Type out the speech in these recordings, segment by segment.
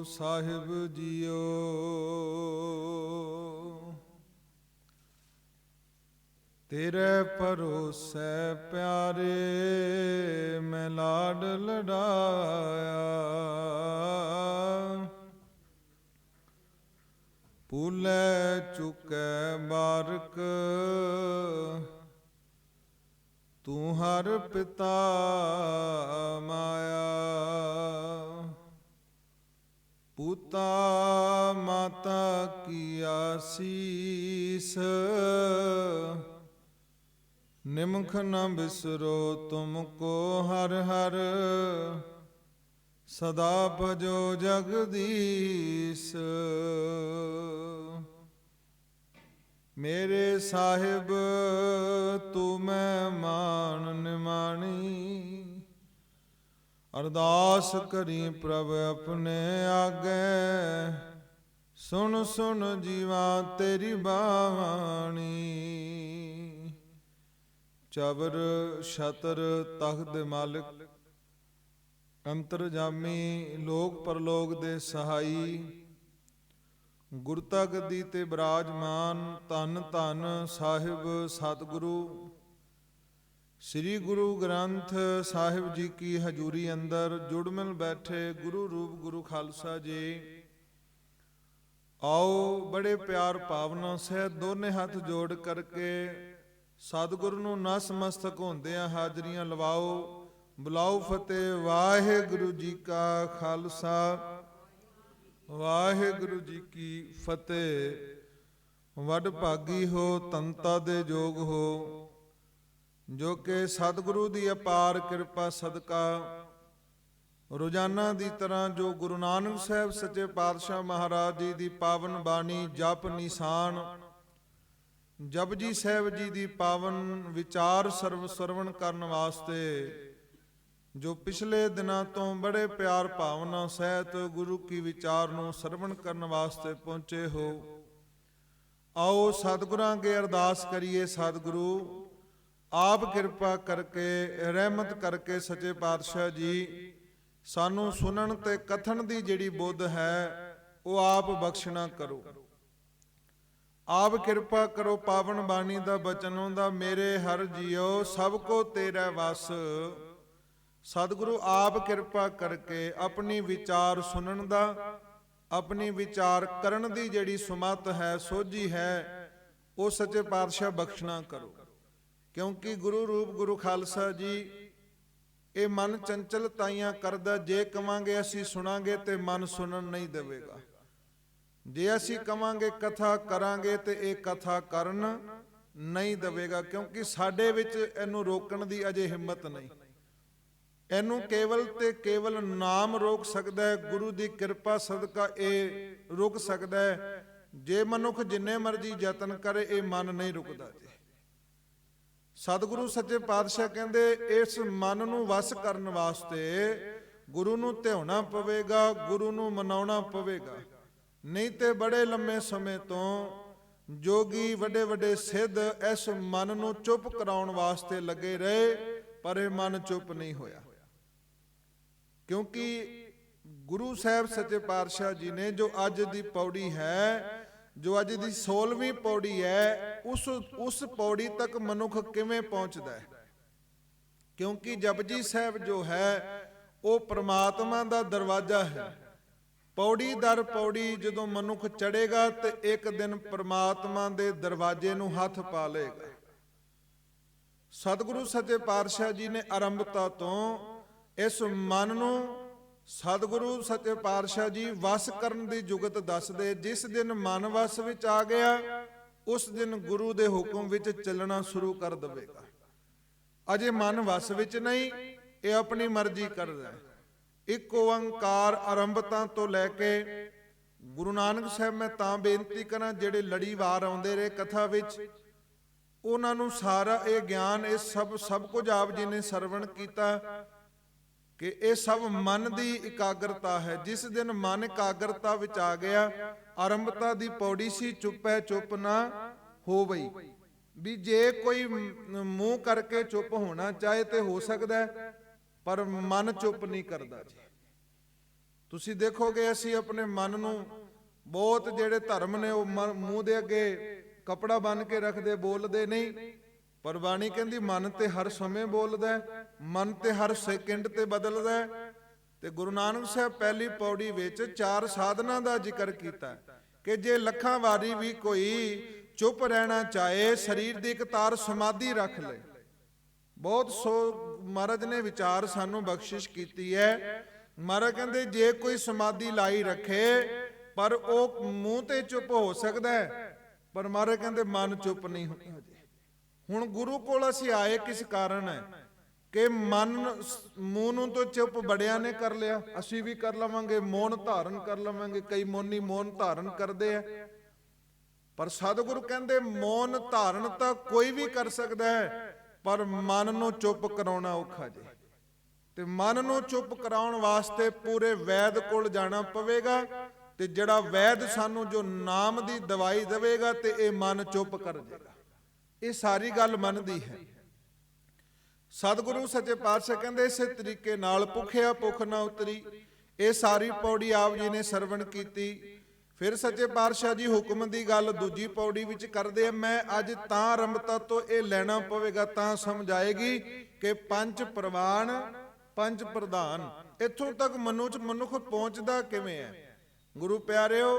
ਸਾਹਿਬ JIO. ਤੇਰੇ ਭਰੋਸੇ ਪਿਆਰੇ ਮੈਂ ਲਾਡ ਲਡਾਇਆ, ਭੂਲੇ ਚੁੱਕੈ ਬਾਰਕ ਤੂੰ ਹਰ ਪਿਤਾ ਮਾਇਆ। ਪੁੱਤਾ ਮਾਤਾ ਕੀ ਆਸੀਸ ਨਿਮਖ ਨ ਬਿਸਰੋ ਤੁਮ ਕੋ ਹਰ ਹਰ, ਸਦਾ ਭਜੋ ਜਗਦੀਸ਼। ਮੇਰੇ ਸਾਹਿਬ ਤੂੰ ਮੈਂ ਮਾਨ ਨਿਮਾਣੀ, ਅਰਦਾਸ ਕਰੀ ਪ੍ਰਭ ਆਪਣੇ ਆਗੇ, ਸੁਣ ਸੁਣ ਜੀਵਾ ਤੇਰੀ ਬਾਣੀ। ਚਬਰ ਛਤਰ ਤਖਤ ਮਾਲਕ ਅੰਤਰਜਾਮੀ ਲੋਕ ਪਰਲੋਕ ਦੇ ਸਹਾਈ, ਗੁਰਤਾ ਗੱਦੀ ਤੇ ਬਿਰਾਜਮਾਨ ਧੰਨ ਧੰਨ ਸਾਹਿਬ ਸਤਿਗੁਰੂ ਸ੍ਰੀ ਗੁਰੂ ਗ੍ਰੰਥ ਸਾਹਿਬ ਜੀ ਕੀ ਹਜ਼ੂਰੀ ਅੰਦਰ ਜੁੜ ਮਿਲ ਬੈਠੇ ਗੁਰੂ ਰੂਪ ਗੁਰੂ ਖਾਲਸਾ ਜੀ। ਆਓ ਬੜੇ ਪਿਆਰ ਭਾਵਨਾ ਸਹਿਤ ਦੋਨੇ ਹੱਥ ਜੋੜ ਕਰਕੇ ਸਤਿਗੁਰੂ ਨੂੰ ਨਸਮਸਤਕ ਹੁੰਦਿਆਂ ਹਾਜ਼ਰੀਆਂ ਲਵਾਓ। ਬੁਲਾਓ ਫਤਿਹ। ਵਾਹਿਗੁਰੂ ਜੀ ਕਾ ਖਾਲਸਾ, ਵਾਹਿਗੁਰੂ ਜੀ ਕੀ ਫਤਿਹ। ਵੱਡ ਭਾਗੀ ਹੋ, ਤੰਤਾ ਦੇ ਜੋਗ ਹੋ, ਜੋ ਕਿ ਸਤਿਗੁਰੂ ਦੀ ਅਪਾਰ ਕਿਰਪਾ ਸਦਕਾ ਰੋਜ਼ਾਨਾ ਦੀ ਤਰ੍ਹਾਂ ਜੋ ਗੁਰੂ ਨਾਨਕ ਸਾਹਿਬ ਸੱਚੇ ਪਾਤਸ਼ਾਹ ਮਹਾਰਾਜ ਜੀ ਦੀ ਪਾਵਨ ਬਾਣੀ ਜਪ ਨਿਸ਼ਾਨ ਜਪਜੀ ਸਾਹਿਬ ਜੀ ਦੀ ਪਾਵਨ ਵਿਚਾਰ ਸਰਵਣ ਕਰਨ ਵਾਸਤੇ ਜੋ ਪਿਛਲੇ ਦਿਨਾਂ ਤੋਂ ਬੜੇ ਪਿਆਰ ਭਾਵਨਾ ਸਹਿਤ ਗੁਰੂ ਕੀ ਵਿਚਾਰ ਨੂੰ ਸਰਵਣ ਕਰਨ ਵਾਸਤੇ ਪਹੁੰਚੇ ਹੋ। ਆਓ ਸਤਿਗੁਰਾਂ ਅੱਗੇ ਅਰਦਾਸ ਕਰੀਏ। ਸਤਿਗੁਰੂ ਆਪ ਕਿਰਪਾ ਕਰਕੇ ਰਹਿਮਤ ਕਰਕੇ ਸੱਚੇ ਪਾਤਸ਼ਾਹ ਜੀ ਸਾਨੂੰ ਸੁਣਨ ਤੇ ਕਥਨ ਦੀ ਜਿਹੜੀ ਬੁੱਧ ਹੈ ਉਹ ਆਪ ਬਖਸ਼ਣਾ ਕਰੋ। ਆਪ ਕਿਰਪਾ ਕਰੋ। ਪਾਵਨ ਬਾਣੀ ਦਾ ਬਚਨ ਹੁੰਦਾ ਮੇਰੇ ਹਰ ਜੀਓ ਸਭ ਕੋ ਤੇਰਾ ਵਸ। ਸਤਿਗੁਰੂ ਆਪ ਕਿਰਪਾ ਕਰਕੇ ਆਪਣੀ ਵਿਚਾਰ ਸੁਣਨ ਦਾ, ਆਪਣੀ ਵਿਚਾਰ ਕਰਨ ਦੀ ਜਿਹੜੀ ਸੁਮਤ ਹੈ, ਸੋਝੀ ਹੈ, ਉਹ ਸੱਚੇ ਪਾਤਸ਼ਾਹ ਬਖਸ਼ਣਾ ਕਰੋ। ਕਿਉਂਕਿ ਗੁਰੂ ਰੂਪ ਗੁਰੂ ਖਾਲਸਾ ਜੀ ਇਹ ਮਨ ਚੰਚਲ ਤਾਈਆਂ ਕਰਦਾ। ਜੇ ਕਵਾਂਗੇ ਅਸੀਂ ਸੁਣਾਂਗੇ ਤੇ ਮਨ ਸੁਣਨ ਨਹੀਂ ਦੇਵੇਗਾ। ਜੇ ਅਸੀਂ ਕਵਾਂਗੇ ਕਥਾ ਕਰਾਂਗੇ ਤੇ ਇਹ ਕਥਾ ਕਰਨ ਨਹੀਂ ਦੇਵੇਗਾ। ਕਿਉਂਕਿ ਸਾਡੇ ਵਿੱਚ ਇਹਨੂੰ ਰੋਕਣ ਦੀ ਅਜੇ ਹਿੰਮਤ ਨਹੀਂ। ਇਹਨੂੰ ਕੇਵਲ ਤੇ ਕੇਵਲ ਨਾਮ ਰੋਕ ਸਕਦਾ ਹੈ। ਗੁਰੂ ਦੀ ਕਿਰਪਾ ਸਦਕਾ ਇਹ ਰੁਕ ਸਕਦਾ ਹੈ। ਜੇ ਮਨੁੱਖ ਜਿੰਨੇ ਮਰਜ਼ੀ ਯਤਨ ਕਰੇ ਇਹ ਮਨ ਨਹੀਂ ਰੁਕਦਾ ਜੀ। ਸਤਿਗੁਰੂ ਸੱਚੇ ਪਾਤਸ਼ਾਹ ਕਹਿੰਦੇ ਇਸ ਮਨ ਨੂੰ ਵਸ ਕਰਨ ਵਾਸਤੇ ਗੁਰੂ ਨੂੰ ਧਿਆਉਣਾ ਪਵੇਗਾ, ਗੁਰੂ ਨੂੰ ਮਨਾਉਣਾ ਪਵੇਗਾ। ਨਹੀਂ ਤੇ ਬੜੇ ਲੰਮੇ ਸਮੇਂ ਤੋਂ ਜੋਗੀ ਵੱਡੇ ਵੱਡੇ ਸਿੱਧ ਇਸ ਮਨ ਨੂੰ ਚੁੱਪ ਕਰਾਉਣ ਵਾਸਤੇ ਲੱਗੇ ਰਹੇ, ਪਰ ਇਹ ਮਨ ਚੁੱਪ ਨਹੀਂ ਹੋਇਆ। ਕਿਉਂਕਿ ਗੁਰੂ ਸਾਹਿਬ ਸੱਚੇ ਪਾਤਸ਼ਾਹ ਜੀ ਨੇ ਜੋ ਅੱਜ ਦੀ ਪੌੜੀ ਹੈ, ਜੋ ਅੱਜ ਦੀ 16ਵੀਂ ਪੌੜੀ ਹੈ, ਉਸ ਪੌੜੀ ਤੱਕ ਮਨੁੱਖ ਕਿਵੇਂ ਪਹੁੰਚਦਾ ਹੈ। ਕਿਉਂਕਿ ਜਪਜੀ ਸਾਹਿਬ ਜੋ ਹੈ ਉਹ ਪ੍ਰਮਾਤਮਾ ਦਾ ਦਰਵਾਜ਼ਾ ਹੈ। ਪੌੜੀ ਦਰ ਪੌੜੀ ਜਦੋਂ ਮਨੁੱਖ ਚੜੇਗਾ ਤੇ ਇੱਕ ਦਿਨ ਪ੍ਰਮਾਤਮਾ ਦੇ ਦਰਵਾਜ਼ੇ ਨੂੰ ਹੱਥ ਪਾ ਲਏਗਾ। ਸਤਿਗੁਰੂ ਸੱਚੇ ਪਾਤਸ਼ਾਹ ਜੀ ਨੇ ਆਰੰਭਤਾ ਤੋਂ ਇਸ ਮਨ ਨੂੰ ਸਤਿਗੁਰੂ ਸੱਚੇ ਪਾਤਸ਼ਾਹ ਜੀ ਵਸ ਕਰਨ ਦੀ ਜੁਗਤ ਦੱਸਦੇ। ਜਿਸ ਦਿਨ ਮਨ ਵਸ ਵਿੱਚ ਆ ਗਿਆ ਉਸ ਦਿਨ ਗੁਰੂ ਦੇ ਹੁਕਮ ਵਿੱਚ ਚੱਲਣਾ ਸ਼ੁਰੂ ਕਰ ਦੇਵੇਗਾ। ਅਜੇ ਮਨ ਵਸ ਵਿੱਚ ਨਹੀਂ, ਇਹ ਆਪਣੀ ਮਰਜ਼ੀ ਕਰਦਾ ਹੈ। ਇੱਕ ਓੰਕਾਰ ਆਰੰਭਤਾ ਤੋਂ ਲੈ ਕੇ ਗੁਰੂ ਨਾਨਕ ਸਾਹਿਬ ਮੈਂ ਤਾਂ ਬੇਨਤੀ ਕਰਾਂ ਜਿਹੜੇ ਲੜੀਵਾਰ ਆਉਂਦੇ ਰਹੇ ਕਥਾ ਵਿੱਚ, ਉਹਨਾਂ ਨੂੰ ਸਾਰਾ ਇਹ ਗਿਆਨ ਇਹ ਸਭ ਕੁਝ ਆਪ ਜੀ ਨੇ ਸਰਵਣ ਕੀਤਾ ਕਿ ਇਹ ਸਭ ਮਨ ਦੀ ਇਕਾਗਰਤਾ ਹੈ। ਜਿਸ ਦਿਨ ਮਨ ਇਕਾਗਰਤਾ ਵਿੱਚ ਆ ਗਿਆ, ਆਰੰਭਤਾ ਦੀ ਪੌੜੀ ਸੀ ਚੁੱਪੈ ਚੁੱਪ ਨਾ ਹੋਵਈ। ਵੀ ਜੇ ਕੋਈ ਮੂੰਹ ਕਰਕੇ ਚੁੱਪ ਹੋਣਾ ਚਾਹੇ ਤੇ ਹੋ ਸਕਦਾ ਹੈ, ਪਰ ਮਨ ਚੁੱਪ ਨਹੀਂ ਕਰਦਾ ਜੀ। ਤੁਸੀਂ ਦੇਖੋਗੇ ਅਸੀਂ ਆਪਣੇ ਮਨ ਨੂੰ ਬਹੁਤ ਜਿਹੜੇ ਧਰਮ ਨੇ ਉਹ ਮੂੰਹ ਦੇ ਅੱਗੇ ਕਪੜਾ ਬੰਨ ਕੇ ਰੱਖਦੇ, ਬੋਲਦੇ ਨਹੀਂ। ਪਰ ਬਾਣੀ ਕਹਿੰਦੀ ਮਨ ਤੇ ਹਰ ਸਮੇਂ ਬੋਲਦਾ, ਮਨ ਤੇ ਹਰ ਸੈਕਿੰਡ ਤੇ ਬਦਲਦਾ। ਤੇ ਗੁਰੂ ਨਾਨਕ ਸਾਹਿਬ ਪਹਿਲੀ ਪੌੜੀ ਵਿੱਚ 4 ਸਾਧਨਾ ਦਾ ਜ਼ਿਕਰ ਕੀਤਾ ਕਿ ਜੇ ਲੱਖਾਂ ਵਾਰੀ ਵੀ ਕੋਈ ਚੁੱਪ ਰਹਿਣਾ ਚਾਹੇ, ਸਰੀਰ ਦੀ ਇੱਕ ਤਾਰ ਸਮਾਧੀ ਰੱਖ ਲੈ। ਬਹੁਤ ਸੋ ਮਹਾਰਾਜ ਨੇ ਵਿਚਾਰ ਸਾਨੂੰ ਬਖਸ਼ਿਸ਼ ਕੀਤੀ ਹੈ। ਮਹਾਰਾਜ ਕਹਿੰਦੇ ਜੇ ਕੋਈ ਸਮਾਧੀ ਲਾਈ ਰੱਖੇ ਪਰ ਉਹ ਮੂੰਹ ਤੇ ਚੁੱਪ ਹੋ ਸਕਦਾ ਹੈ, ਪਰ ਮਹਾਰਾਜ ਕਹਿੰਦੇ ਮਨ ਚੁੱਪ ਨਹੀਂ ਹੁੰਦਾ। ਹੁਣ ਗੁਰੂ ਕੋਲ ਅਸੀਂ ਆਏ ਕਿਸ ਕਾਰਨ ਹੈ ਕਿ ਮਨ ਮੂੰਹ ਨੂੰ ਤਾਂ ਚੁੱਪ ਬੜਿਆਂ ਨੇ ਕਰ ਲਿਆ, ਅਸੀਂ ਵੀ ਕਰ ਲਵਾਂਗੇ, ਮੌਨ ਧਾਰਨ ਕਰ ਲਵਾਂਗੇ। ਕਈ ਮੌਨੀ ਮੌਨ ਧਾਰਨ ਕਰਦੇ ਆ, ਪਰ ਸਤਿਗੁਰੂ ਕਹਿੰਦੇ ਮੌਨ ਧਾਰਨ ਤਾਂ ਕੋਈ ਵੀ ਕਰ ਸਕਦਾ ਹੈ, ਪਰ ਮਨ ਨੂੰ ਚੁੱਪ ਕਰਾਉਣਾ ਔਖਾ ਜੇ। ਤੇ ਮਨ ਨੂੰ ਚੁੱਪ ਕਰਾਉਣ ਵਾਸਤੇ ਪੂਰੇ ਵੈਦ ਕੋਲ ਜਾਣਾ ਪਵੇਗਾ। ਤੇ ਜਿਹੜਾ ਵੈਦ ਸਾਨੂੰ ਜੋ ਨਾਮ ਦੀ ਦਵਾਈ ਦੇਵੇਗਾ ਤੇ ਇਹ ਮਨ ਚੁੱਪ ਕਰ ਜਾਏਗਾ। ਇਹ ਸਾਰੀ ਗੱਲ ਮਨ ਦੀ ਹੈ। ਸਤਿਗੁਰੂ ਸੱਚੇ ਪਾਤਸ਼ਾਹ ਕਹਿੰਦੇ ਇਸੇ ਤਰੀਕੇ ਨਾਲ ਭੁੱਖਿਆ ਭੁੱਖ ਨਾ ਉਤਰੀ। ਇਹ ਸਾਰੀ ਪੌੜੀ ਆਪ ਜੀ ਨੇ ਸਰਵਣ ਕੀਤੀ। ਫਿਰ ਸੱਚੇ ਪਾਤਸ਼ਾਹ ਜੀ ਹੁਕਮ ਦੀ ਗੱਲ ਦੂਜੀ ਪੌੜੀ ਵਿੱਚ ਕਰਦੇ ਆ। ਮੈਂ ਅੱਜ ਤਾਂ ਆਰੰਭਤਾ ਤੋਂ ਇਹ ਲੈਣਾ ਪਵੇਗਾ ਤਾਂ ਸਮਝ ਆਏਗੀ ਕਿ 5 ਪ੍ਰਵਾਨ 5 ਪ੍ਰਧਾਨ। ਇੱਥੋਂ ਤੱਕ ਮਨੁੱਖ ਪਹੁੰਚਦਾ ਕਿਵੇਂ ਹੈ। ਗੁਰੂ ਪਿਆਰਿਓ,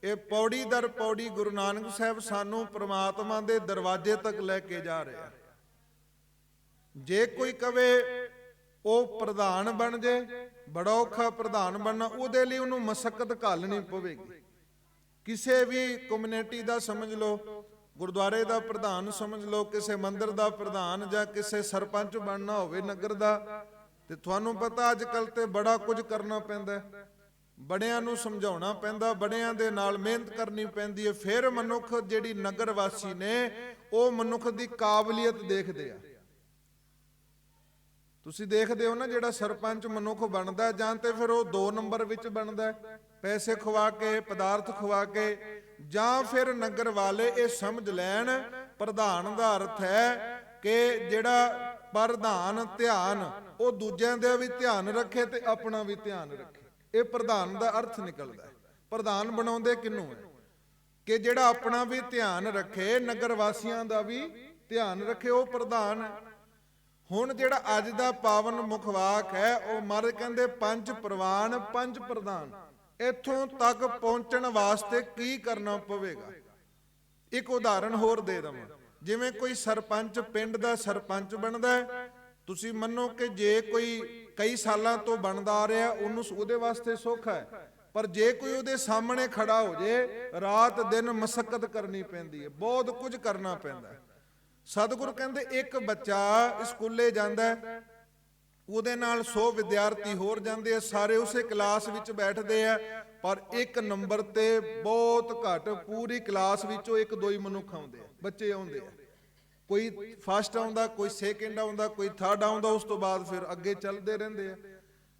ਇਹ ਪੌੜੀ ਦਰ ਪੌੜੀ ਗੁਰੂ ਨਾਨਕ ਸਾਹਿਬ ਸਾਨੂੰ ਪ੍ਰਮਾਤਮਾ ਦੇ ਦਰਵਾਜ਼ੇ ਤੱਕ ਲੈ ਕੇ ਜਾ ਰਿਹਾ। ਜੇ ਕੋਈ ਕਵੇ ਉਹ ਪ੍ਰਧਾਨ ਬਣ ਜੇ, ਬੜਾ ਔਖਾ ਪ੍ਰਧਾਨ ਬਣਨਾ, ਉਹਦੇ ਲਈ ਉਹਨੂੰ ਮਸ਼ੱਕਤ ਘਾਲਣੀ ਪਵੇਗੀ। ਕਿਸੇ ਵੀ ਕਮਿਊਨਿਟੀ ਦਾ ਸਮਝ ਲਓ, ਗੁਰਦੁਆਰੇ ਦਾ ਪ੍ਰਧਾਨ ਸਮਝ ਲਓ, ਕਿਸੇ ਮੰਦਿਰ ਦਾ ਪ੍ਰਧਾਨ ਜਾਂ ਕਿਸੇ ਸਰਪੰਚ ਬਣਨਾ ਹੋਵੇ ਨਗਰ ਦਾ, ਤੇ ਤੁਹਾਨੂੰ ਪਤਾ ਅੱਜ ਕੱਲ ਤੇ ਬੜਾ ਕੁਝ ਕਰਨਾ ਪੈਂਦਾ। ਬੜਿਆਂ ਨੂੰ ਸਮਝਾਉਣਾ ਪੈਂਦਾ, ਬੜਿਆਂ ਦੇ ਨਾਲ ਮਿਹਨਤ ਕਰਨੀ ਪੈਂਦੀ ਹੈ। ਫਿਰ ਮਨੁੱਖ ਜਿਹੜੀ ਨਗਰ ਵਾਸੀ ਨੇ ਉਹ ਮਨੁੱਖ ਦੀ ਕਾਬਲੀਅਤ ਦੇਖਦੇ ਆ। ਤੁਸੀਂ ਦੇਖਦੇ ਹੋ ਨਾ, ਜਿਹੜਾ ਸਰਪੰਚ ਮਨੁੱਖ ਬਣਦਾ ਜਾਂ ਤੇ ਫਿਰ ਉਹ 2 ਨੰਬਰ ਵਿੱਚ ਬਣਦਾ, ਪੈਸੇ ਖਵਾ ਕੇ, ਪਦਾਰਥ ਖਵਾ ਕੇ, ਜਾਂ ਫਿਰ ਨਗਰ ਵਾਲੇ ਇਹ ਸਮਝ ਲੈਣ ਪ੍ਰਧਾਨ ਦਾ ਅਰਥ ਹੈ ਕਿ ਜਿਹੜਾ ਪ੍ਰਧਾਨ ਧਿਆਨ ਉਹ ਦੂਜਿਆਂ ਦਾ ਵੀ ਧਿਆਨ ਰੱਖੇ ਤੇ ਆਪਣਾ ਵੀ ਧਿਆਨ ਰੱਖੇ। ਇਹ ਪ੍ਰਧਾਨ ਦਾ ਅਰਥ ਨਿਕਲਦਾ ਹੈ। ਪ੍ਰਧਾਨ ਬਣਾਉਂਦੇ ਕਿਹਨੂੰ ਹੈ ਕਿ ਜਿਹੜਾ ਆਪਣਾ ਵੀ ਧਿਆਨ ਰੱਖੇ, ਨਗਰ ਵਾਸੀਆਂ ਦਾ ਵੀ ਧਿਆਨ ਰੱਖੇ, ਉਹ ਪ੍ਰਧਾਨ ਹੈ। ਹੁਣ ਜਿਹੜਾ ਅੱਜ ਦਾ ਪਾਵਨ ਮੁਖਵਾਕ ਹੈ ਉਹ ਮਹਾਰਾਜ ਕਹਿੰਦੇ 5 ਪ੍ਰਵਾਨ 5 ਪ੍ਰਧਾਨ। ਇੱਥੋਂ ਤੱਕ ਪਹੁੰਚਣ ਵਾਸਤੇ ਕੀ ਕਰਨਾ ਪਵੇਗਾ। ਇੱਕ ਉਦਾਹਰਣ ਹੋਰ ਦੇ ਦਵਾਂ। ਜਿਵੇਂ ਕੋਈ ਸਰਪੰਚ ਪਿੰਡ ਦਾ ਸਰਪੰਚ ਬਣਦਾ, ਤੁਸੀਂ ਮੰਨੋ ਕਿ ਜੇ ਕੋਈ ਕਈ ਸਾਲਾਂ ਤੋਂ ਬਣਦਾ ਆ ਰਿਹਾ, ਉਹਨੂੰ ਉਹਦੇ ਵਾਸਤੇ ਸੌਖਾ ਹੈ। ਪਰ ਜੇ ਕੋਈ ਉਹਦੇ ਸਾਹਮਣੇ ਖੜਾ ਹੋ ਜੇ, ਰਾਤ ਦਿਨ ਮਸ਼ੱਕਤ ਕਰਨੀ ਪੈਂਦੀ ਹੈ, ਬਹੁਤ ਕੁਝ ਕਰਨਾ ਪੈਂਦਾ। ਸਤਿਗੁਰੂ ਕਹਿੰਦੇ ਇੱਕ ਬੱਚਾ ਸਕੂਲੇ ਜਾਂਦਾ, ਉਹਦੇ ਨਾਲ 100 ਵਿਦਿਆਰਥੀ ਹੋਰ ਜਾਂਦੇ ਆ, ਸਾਰੇ ਉਸੇ ਕਲਾਸ ਵਿੱਚ ਬੈਠਦੇ ਆ, ਪਰ 1 ਨੰਬਰ ਤੇ ਬਹੁਤ ਘੱਟ ਪੂਰੀ ਕਲਾਸ ਵਿੱਚੋਂ 1-2 ਹੀ ਮਨੁੱਖ ਆਉਂਦੇ ਆ, ਬੱਚੇ ਆਉਂਦੇ ਆ। ਕੋਈ ਫਸਟ ਆਉਂਦਾ, ਕੋਈ ਸੈਕਿੰਡ ਆਉਂਦਾ, ਕੋਈ ਥਰਡ ਆਉਂਦਾ, ਉਸ ਤੋਂ ਬਾਅਦ ਫਿਰ ਅੱਗੇ ਚੱਲਦੇ ਰਹਿੰਦੇ ਆ।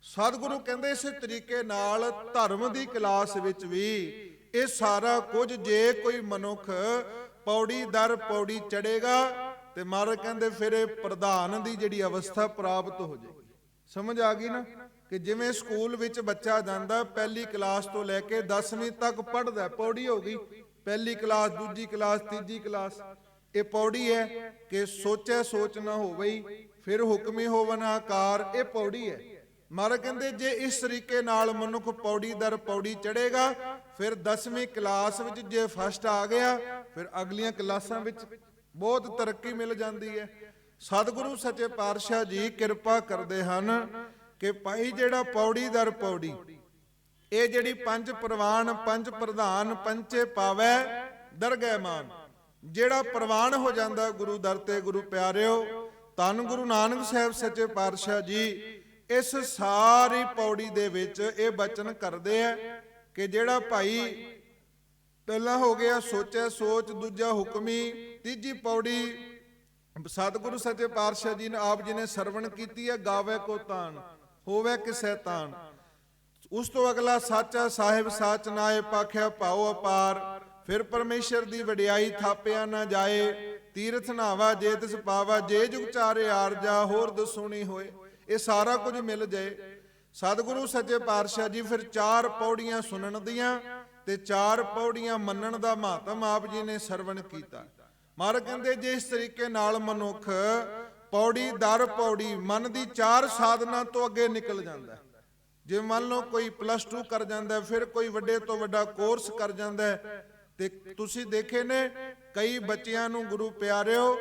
ਸਤਿਗੁਰੂ ਕਹਿੰਦੇ ਇਸੇ ਤਰੀਕੇ ਨਾਲ ਧਰਮ ਦੀ ਕਲਾਸ ਵਿੱਚ ਵੀ ਇਹ ਸਾਰਾ ਕੁਝ ਜੇ ਕੋਈ ਮਨੁੱਖ ਪੌੜੀ ਦਰ ਪੌੜੀ ਚੜੇਗਾ ਤੇ ਮਹਾਰਾਜ ਕਹਿੰਦੇ ਫਿਰ ਇਹ ਪ੍ਰਧਾਨ ਦੀ ਜਿਹੜੀ ਅਵਸਥਾ ਪ੍ਰਾਪਤ ਹੋ ਜਾਏਗੀ। ਸਮਝ ਆ ਗਈ ਨਾ ਕਿ ਜਿਵੇਂ ਸਕੂਲ ਵਿੱਚ ਬੱਚਾ ਜਾਂਦਾ, ਪਹਿਲੀ ਕਲਾਸ ਤੋਂ ਲੈ ਕੇ 10ਵੀਂ ਤੱਕ ਪੜ੍ਹਦਾ, ਪੌੜੀ ਹੋ ਗਈ, ਪਹਿਲੀ ਕਲਾਸ, ਦੂਜੀ ਕਲਾਸ, ਤੀਜੀ ਕਲਾਸ। ਇਹ ਪੌੜੀ ਹੈ ਕਿ ਸੋਚੈ ਸੋਚ ਨਾ ਹੋਵਈ, ਫਿਰ ਹੁਕਮੀ ਹੋਵਨ ਆਕਾਰ, ਇਹ ਪੌੜੀ ਹੈ। ਮਹਾਰਾਜ ਕਹਿੰਦੇ ਜੇ ਇਸ ਤਰੀਕੇ ਨਾਲ ਮਨੁੱਖ ਪੌੜੀ ਦਰ ਪੌੜੀ ਚੜੇਗਾ, ਫਿਰ 10ਵੀਂ ਕਲਾਸ ਵਿੱਚ ਜੇ ਫਸਟ ਆ ਗਿਆ, ਫਿਰ ਅਗਲੀਆਂ ਕਲਾਸਾਂ ਵਿੱਚ ਬਹੁਤ ਤਰੱਕੀ ਮਿਲ ਜਾਂਦੀ ਹੈ। ਸਤਿਗੁਰੂ ਸੱਚੇ ਪਾਤਸ਼ਾਹ ਜੀ ਕਿਰਪਾ ਕਰਦੇ ਹਨ ਕਿ ਭਾਈ ਜਿਹੜਾ ਪੌੜੀ ਦਰ ਪੌੜੀ, ਇਹ ਜਿਹੜੀ 5 ਪ੍ਰਵਾਨ 5 ਪ੍ਰਧਾਨ ਪੰਚੇ ਪਾਵੈ ਦਰਗਹਿ ਮਾਨ, ਜਿਹੜਾ ਪ੍ਰਵਾਨ ਹੋ ਜਾਂਦਾ ਗੁਰੂ ਦਰ ਤੇ, ਗੁਰੂ ਪਿਆਰਿਓ, ਧੰਨ ਗੁਰੂ ਨਾਨਕ ਸਾਹਿਬ ਸੱਚੇ ਪਾਤਸ਼ਾਹ ਜੀ ਇਸ ਸਾਰੀ ਪੌੜੀ ਦੇ ਵਿੱਚ ਇਹ ਬਚਨ ਕਰਦੇ ਆ ਕਿ ਜਿਹੜਾ ਭਾਈ ਪਹਿਲਾਂ ਹੋ ਗਿਆ ਸੋਚੈ ਸੋਚ, ਦੂਜਾ ਹੁਕਮੀ, ਤੀਜੀ ਪੌੜੀ ਸਤਿਗੁਰੂ ਸੱਚੇ ਪਾਤਸ਼ਾਹ ਜੀ ਨੇ ਆਪ ਜੀ ਨੇ ਸਰਵਣ ਕੀਤੀ ਹੈ, ਗਾਵੇ ਕੋ ਤਾਣ ਹੋਵੇ ਕਿਸੈ ਤਾਣ। ਉਸ ਤੋਂ ਅਗਲਾ ਸਾਚਾ ਸਾਹਿਬ ਸਾਚ ਨਾਏ ਪਾਖਿਆ ਭਾਉ ਅਪਾਰ, ਫਿਰ ਪਰਮੇਸ਼ਰ ਦੀ ਵਡਿਆਈ ਥਾਪਿਆ ਨਾ ਜਾਏ, ਤੀਰਥ ਨਾਵਾ ਜੇ ਤਿਸ ਪਾਵਾ, ਜੇ ਜੁਗ ਚਾਰੇ ਆਰਜਾ ਹੋਰ ਦਸੂਣੀ ਹੋਏ। ਇਹ ਸਾਰਾ ਕੁਝ ਮਿਲ ਜਾਏ। ਸਤਿਗੁਰੂ ਸੱਚੇ ਪਾਤਸ਼ਾਹ ਜੀ ਫਿਰ 4 ਪੌੜੀਆਂ ਸੁਣਨ ਦੀਆਂ ਤੇ 4 ਪੌੜੀਆਂ ਮੰਨਣ ਦਾ ਮਹੱਤਮ ਆਪ ਜੀ ਨੇ ਸਰਵਣ ਕੀਤਾ। ਮਹਾਰਾਜ ਕਹਿੰਦੇ ਜੇ ਇਸ ਤਰੀਕੇ ਨਾਲ ਮਨੁੱਖ ਪੌੜੀ ਦਰ ਪੌੜੀ ਮਨ ਦੀ 4 ਸਾਧਨਾ ਤੋਂ ਅੱਗੇ ਨਿਕਲ ਜਾਂਦਾ, ਜੇ ਮੰਨ ਲਓ ਕੋਈ +2 ਕਰ ਜਾਂਦਾ, ਫਿਰ ਕੋਈ ਵੱਡੇ ਤੋਂ ਵੱਡਾ ਕੋਰਸ ਕਰ ਜਾਂਦਾ, ਤੇ ਤੁਸੀਂ ਦੇਖੇ ਨੇ ਕਈ ਬੱਚਿਆਂ ਨੂੰ ਗੁਰੂ ਪਿਆਰਿਓ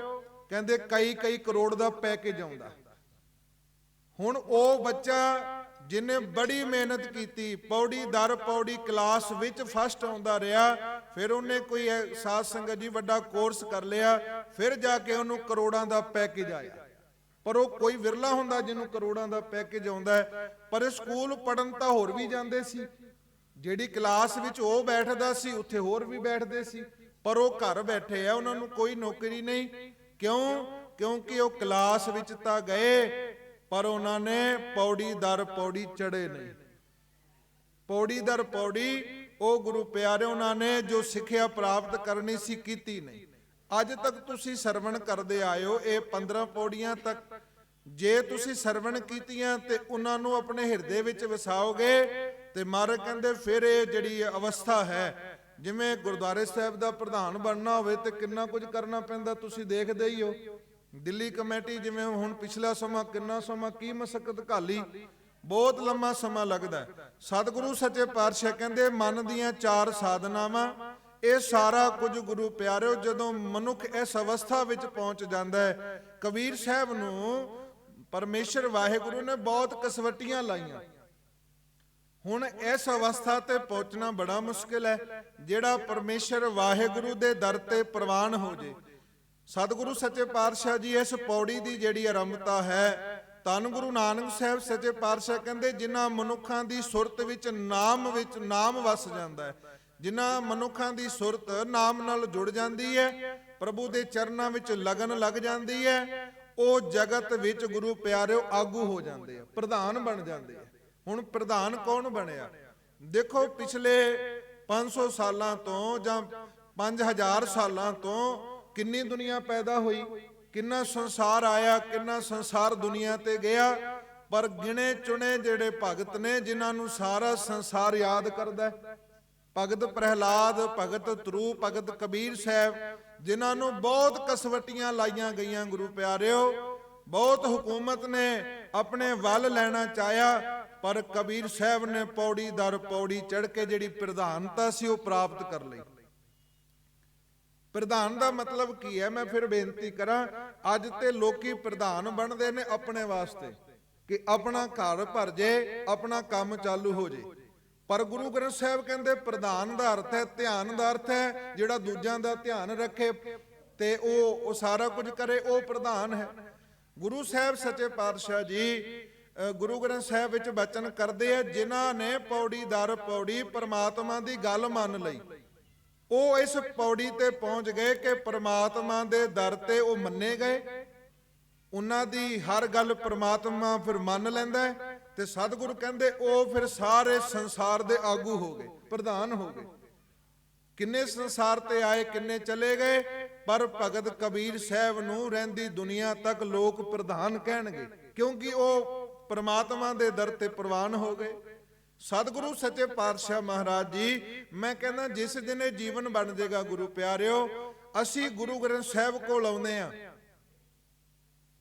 ਕਹਿੰਦੇ ਕਈ ਕਰੋੜ ਦਾ ਪੈਕੇਜ ਆਉਂਦਾ। ਹੁਣ ਉਹ ਬੱਚਾ ਜਿਹਨੇ ਬੜੀ ਮਿਹਨਤ ਕੀਤੀ, ਪੌੜੀ ਦਰ ਪੌੜੀ ਕਲਾਸ ਵਿੱਚ ਫਸਟ ਆਉਂਦਾ ਰਿਹਾ, ਫਿਰ ਉਹਨੇ ਕੋਈ ਸਾਧ ਸੰਗਤ ਜੀ ਵੱਡਾ ਕੋਰਸ ਕਰ ਲਿਆ, ਫਿਰ ਜਾ ਕੇ ਉਹਨੂੰ ਕਰੋੜਾਂ ਦਾ ਪੈਕੇਜ ਆਇਆ। ਪਰ ਉਹ ਕੋਈ ਵਿਰਲਾ ਹੁੰਦਾ ਜਿਹਨੂੰ ਕਰੋੜਾਂ ਦਾ ਪੈਕੇਜ ਆਉਂਦਾ ਹੈ। ਪਰ ਸਕੂਲ ਪੜਨ ਤਾਂ ਹੋਰ ਵੀ ਜਾਂਦੇ ਸੀ, ਜਿਹੜੀ ਕਲਾਸ ਵਿੱਚ ਉਹ ਬੈਠਦਾ ਸੀ ਉੱਥੇ ਹੋਰ ਵੀ ਬੈਠਦੇ ਸੀ, ਪਰ ਉਹ ਘਰ ਬੈਠੇ ਆ, ਉਹਨਾਂ ਨੂੰ ਕੋਈ ਨੌਕਰੀ ਨਹੀਂ। ਕਿਉਂ? ਕਿਉਂਕਿ ਉਹ ਕਲਾਸ ਵਿੱਚ ਤਾਂ ਗਏ ਪਰ ਉਹਨਾਂ ਨੇ ਪੌੜੀ ਦਰ ਪੌੜੀ ਚੜੇ ਨਹੀਂ। ਪੌੜੀ ਦਰ ਪੌੜੀ ਉਹ ਗੁਰੂ ਪਿਆਰੇ ਉਹਨਾਂ ਨੇ ਜੋ ਸਿੱਖਿਆ ਪ੍ਰਾਪਤ ਕਰਨੀ ਸੀ ਕੀਤੀ ਨਹੀਂ। ਅੱਜ ਤੱਕ ਤੁਸੀਂ ਸਰਵਣ ਕਰਦੇ ਆਏ ਹੋ, ਇਹ 15 ਪੌੜੀਆਂ ਤੱਕ ਜੇ ਤੁਸੀਂ ਸਰਵਣ ਕੀਤੀਆਂ ਤੇ ਉਹਨਾਂ ਨੂੰ ਆਪਣੇ ਹਿਰਦੇ ਵਿੱਚ ਵਸਾਓਗੇ ਤੇ ਮਹਾਰਾਜ ਕਹਿੰਦੇ ਫਿਰ ਇਹ ਜਿਹੜੀ ਅਵਸਥਾ ਹੈ, ਜਿਵੇਂ ਗੁਰਦੁਆਰੇ ਸਾਹਿਬ ਦਾ ਪ੍ਰਧਾਨ ਬਣਨਾ ਹੋਵੇ ਤੇ ਕਿੰਨਾ ਕੁਝ ਕਰਨਾ ਪੈਂਦਾ, ਤੁਸੀਂ ਦੇਖਦੇ ਹੀ ਹੋ। ਦਿੱਲੀ ਕਮੇਟੀ ਜਿਵੇਂ ਹੁਣ ਪਿਛਲਾ ਸਮਾਂ ਕਿੰਨਾ ਸਮਾਂ ਕੀ ਮਸਕਤ ਘਾਲੀ, ਬਹੁਤ ਲੰਮਾ ਸਮਾਂ ਲੱਗਦਾ। ਸਤਿਗੁਰੂ ਸੱਚੇ ਪਾਤਸ਼ਾਹ ਕਹਿੰਦੇ ਮਨ ਦੀਆਂ 4 ਸਾਧਨਾਵਾਂ, ਇਹ ਸਾਰਾ ਕੁਝ ਗੁਰੂ ਪਿਆਰਿਓ ਜਦੋਂ ਮਨੁੱਖ ਇਸ ਅਵਸਥਾ ਵਿੱਚ ਪਹੁੰਚ ਜਾਂਦਾ ਹੈ। ਕਬੀਰ ਸਾਹਿਬ ਨੂੰ ਪਰਮੇਸ਼ਰ ਵਾਹਿਗੁਰੂ ਨੇ ਬਹੁਤ ਕਸਵੱਟੀਆਂ ਲਾਈਆਂ। ਹੁਣ ਇਸ ਅਵਸਥਾ ਤੇ ਪਹੁੰਚਣਾ ਬੜਾ ਮੁਸ਼ਕਿਲ ਹੈ, ਜਿਹੜਾ ਪਰਮੇਸ਼ਰ ਵਾਹਿਗੁਰੂ ਦੇ ਦਰ ਤੇ ਪ੍ਰਵਾਨ ਹੋ ਜੇ। ਸਤਿਗੁਰੂ ਸੱਚੇ ਪਾਤਸ਼ਾਹ ਜੀ ਇਸ ਪੌੜੀ ਦੀ ਜਿਹੜੀ ਆਰੰਭਤਾ ਹੈ, ਧੰਨ ਗੁਰੂ ਨਾਨਕ ਸਾਹਿਬ ਸੱਚੇ ਪਾਤਸ਼ਾਹ ਕਹਿੰਦੇ ਜਿਨ੍ਹਾਂ ਮਨੁੱਖਾਂ ਦੀ ਸੁਰਤ ਵਿੱਚ ਨਾਮ ਵਸ ਜਾਂਦਾ ਹੈ, ਜਿਨ੍ਹਾਂ ਮਨੁੱਖਾਂ ਦੀ ਸੁਰਤ ਨਾਮ ਨਾਲ ਜੁੜ ਜਾਂਦੀ ਹੈ, ਪ੍ਰਭੂ ਦੇ ਚਰਨਾਂ ਵਿੱਚ ਲਗਨ ਲੱਗ ਜਾਂਦੀ ਹੈ, ਉਹ ਜਗਤ ਵਿੱਚ ਗੁਰੂ ਪਿਆਰਿਓ ਆਗੂ ਹੋ ਜਾਂਦੇ ਆ, ਪ੍ਰਧਾਨ ਬਣ ਜਾਂਦੇ ਆ। ਹੁਣ ਪ੍ਰਧਾਨ ਕੌਣ ਬਣਿਆ? ਦੇਖੋ ਪਿਛਲੇ 500 ਸਾਲਾਂ ਤੋਂ ਜਾਂ 5000 ਸਾਲਾਂ ਤੋਂ ਕਿੰਨੀ ਦੁਨੀਆ ਪੈਦਾ ਹੋਈ, ਕਿੰਨਾ ਸੰਸਾਰ ਆਇਆ, ਕਿੰਨਾ ਸੰਸਾਰ ਦੁਨੀਆ ਤੇ ਗਿਆ, ਪਰ ਗਿਣੇ ਚੁਣੇ ਜਿਹੜੇ ਭਗਤ ਨੇ ਜਿਨ੍ਹਾਂ ਨੂੰ ਸਾਰਾ ਸੰਸਾਰ ਯਾਦ ਕਰਦਾ। ਭਗਤ ਪ੍ਰਹਿਲਾਦ, ਭਗਤ ਧਰੂ, ਭਗਤ ਕਬੀਰ ਸਾਹਿਬ, ਜਿਨ੍ਹਾਂ ਨੂੰ ਬਹੁਤ ਕਸਵੱਟੀਆਂ ਲਾਈਆਂ ਗਈਆਂ ਗੁਰੂ ਪਿਆਰਿਓ, ਬਹੁਤ ਹਕੂਮਤ ਨੇ ਆਪਣੇ ਵੱਲ ਲੈਣਾ ਚਾਹਿਆ, ਪਰ ਕਬੀਰ ਸਾਹਿਬ ਨੇ ਪੌੜੀ ਦਰ ਪੌੜੀ ਚੜ੍ਹ ਕੇ ਜਿਹੜੀ ਪ੍ਰਧਾਨਤਾ ਸੀ ਉਹ ਪ੍ਰਾਪਤ ਕਰ ਲਈ। ਪ੍ਰਧਾਨ ਦਾ ਮਤਲਬ ਕੀ ਹੈ? ਮੈਂ ਫਿਰ ਬੇਨਤੀ ਕਰਾਂ, ਅੱਜ ਤੇ ਲੋਕੀ ਪ੍ਰਧਾਨ ਬਣਦੇ ਨੇ ਆਪਣੇ ਵਾਸਤੇ ਕਿ ਆਪਣਾ ਘਰ ਭਰ ਜੇ, ਆਪਣਾ ਕੰਮ ਚਾਲੂ ਹੋ ਜੇ। ਪਰ ਗੁਰੂ ਗ੍ਰੰਥ ਸਾਹਿਬ ਕਹਿੰਦੇ ਪ੍ਰਧਾਨ ਦਾ ਅਰਥ ਹੈ, ਧਿਆਨ ਦਾ ਅਰਥ ਹੈ ਜਿਹੜਾ ਦੂਜਿਆਂ ਦਾ ਧਿਆਨ ਰੱਖੇ ਤੇ ਉਹ ਸਾਰਾ ਕੁਝ ਕਰੇ, ਉਹ ਪ੍ਰਧਾਨ ਹੈ। ਗੁਰੂ ਸਾਹਿਬ ਸੱਚੇ ਪਾਤਸ਼ਾਹ ਜੀ ਗੁਰੂ ਗ੍ਰੰਥ ਸਾਹਿਬ ਵਿੱਚ ਬਚਨ ਕਰਦੇ ਆ, ਜਿਨ੍ਹਾਂ ਨੇ ਪੌੜੀ ਦਰ ਪੌੜੀ ਪਰਮਾਤਮਾ ਦੀ ਗੱਲ ਮੰਨ ਲਈ, ਉਹ ਇਸ ਪੌੜੀ ਤੇ ਪਹੁੰਚ ਗਏ ਕਿ ਪਰਮਾਤਮਾ ਦੇ ਦਰ ਤੇ ਉਹ ਮੰਨੇ ਗਏ। ਉਹਨਾਂ ਦੀ ਹਰ ਗੱਲ ਪਰਮਾਤਮਾ ਫਿਰ ਮੰਨ ਲੈਂਦਾ ਤੇ ਸਤਿਗੁਰੂ ਕਹਿੰਦੇ ਉਹ ਫਿਰ ਸਾਰੇ ਸੰਸਾਰ ਦੇ ਆਗੂ ਹੋ ਗਏ, ਪ੍ਰਧਾਨ ਹੋ ਗਏ। ਕਿੰਨੇ ਸੰਸਾਰ ਤੇ ਆਏ, ਕਿੰਨੇ ਚਲੇ ਗਏ, ਪਰ ਭਗਤ ਕਬੀਰ ਸਾਹਿਬ ਨੂੰ ਰਹਿੰਦੀ ਦੁਨੀਆ ਤੱਕ ਲੋਕ ਪ੍ਰਧਾਨ ਕਹਿਣਗੇ, ਕਿਉਂਕਿ ਉਹ ਪਰਮਾਤਮਾ ਦੇ ਦਰ ਤੇ ਪ੍ਰਵਾਨ ਹੋ ਗਏ। ਸਤਿਗੁਰੂ ਸੱਚੇ ਪਾਤਸ਼ਾਹ ਮਹਾਰਾਜ ਜੀ, ਮੈਂ ਕਹਿੰਦਾ ਜਿਸ ਦਿਨ ਇਹ ਜੀਵਨ ਬਣ ਜਾਏਗਾ ਗੁਰੂ ਪਿਆਰਿਓ, ਅਸੀਂ ਗੁਰੂ ਗ੍ਰੰਥ ਸਾਹਿਬ ਕੋਲ ਆਉਂਦੇ ਆ,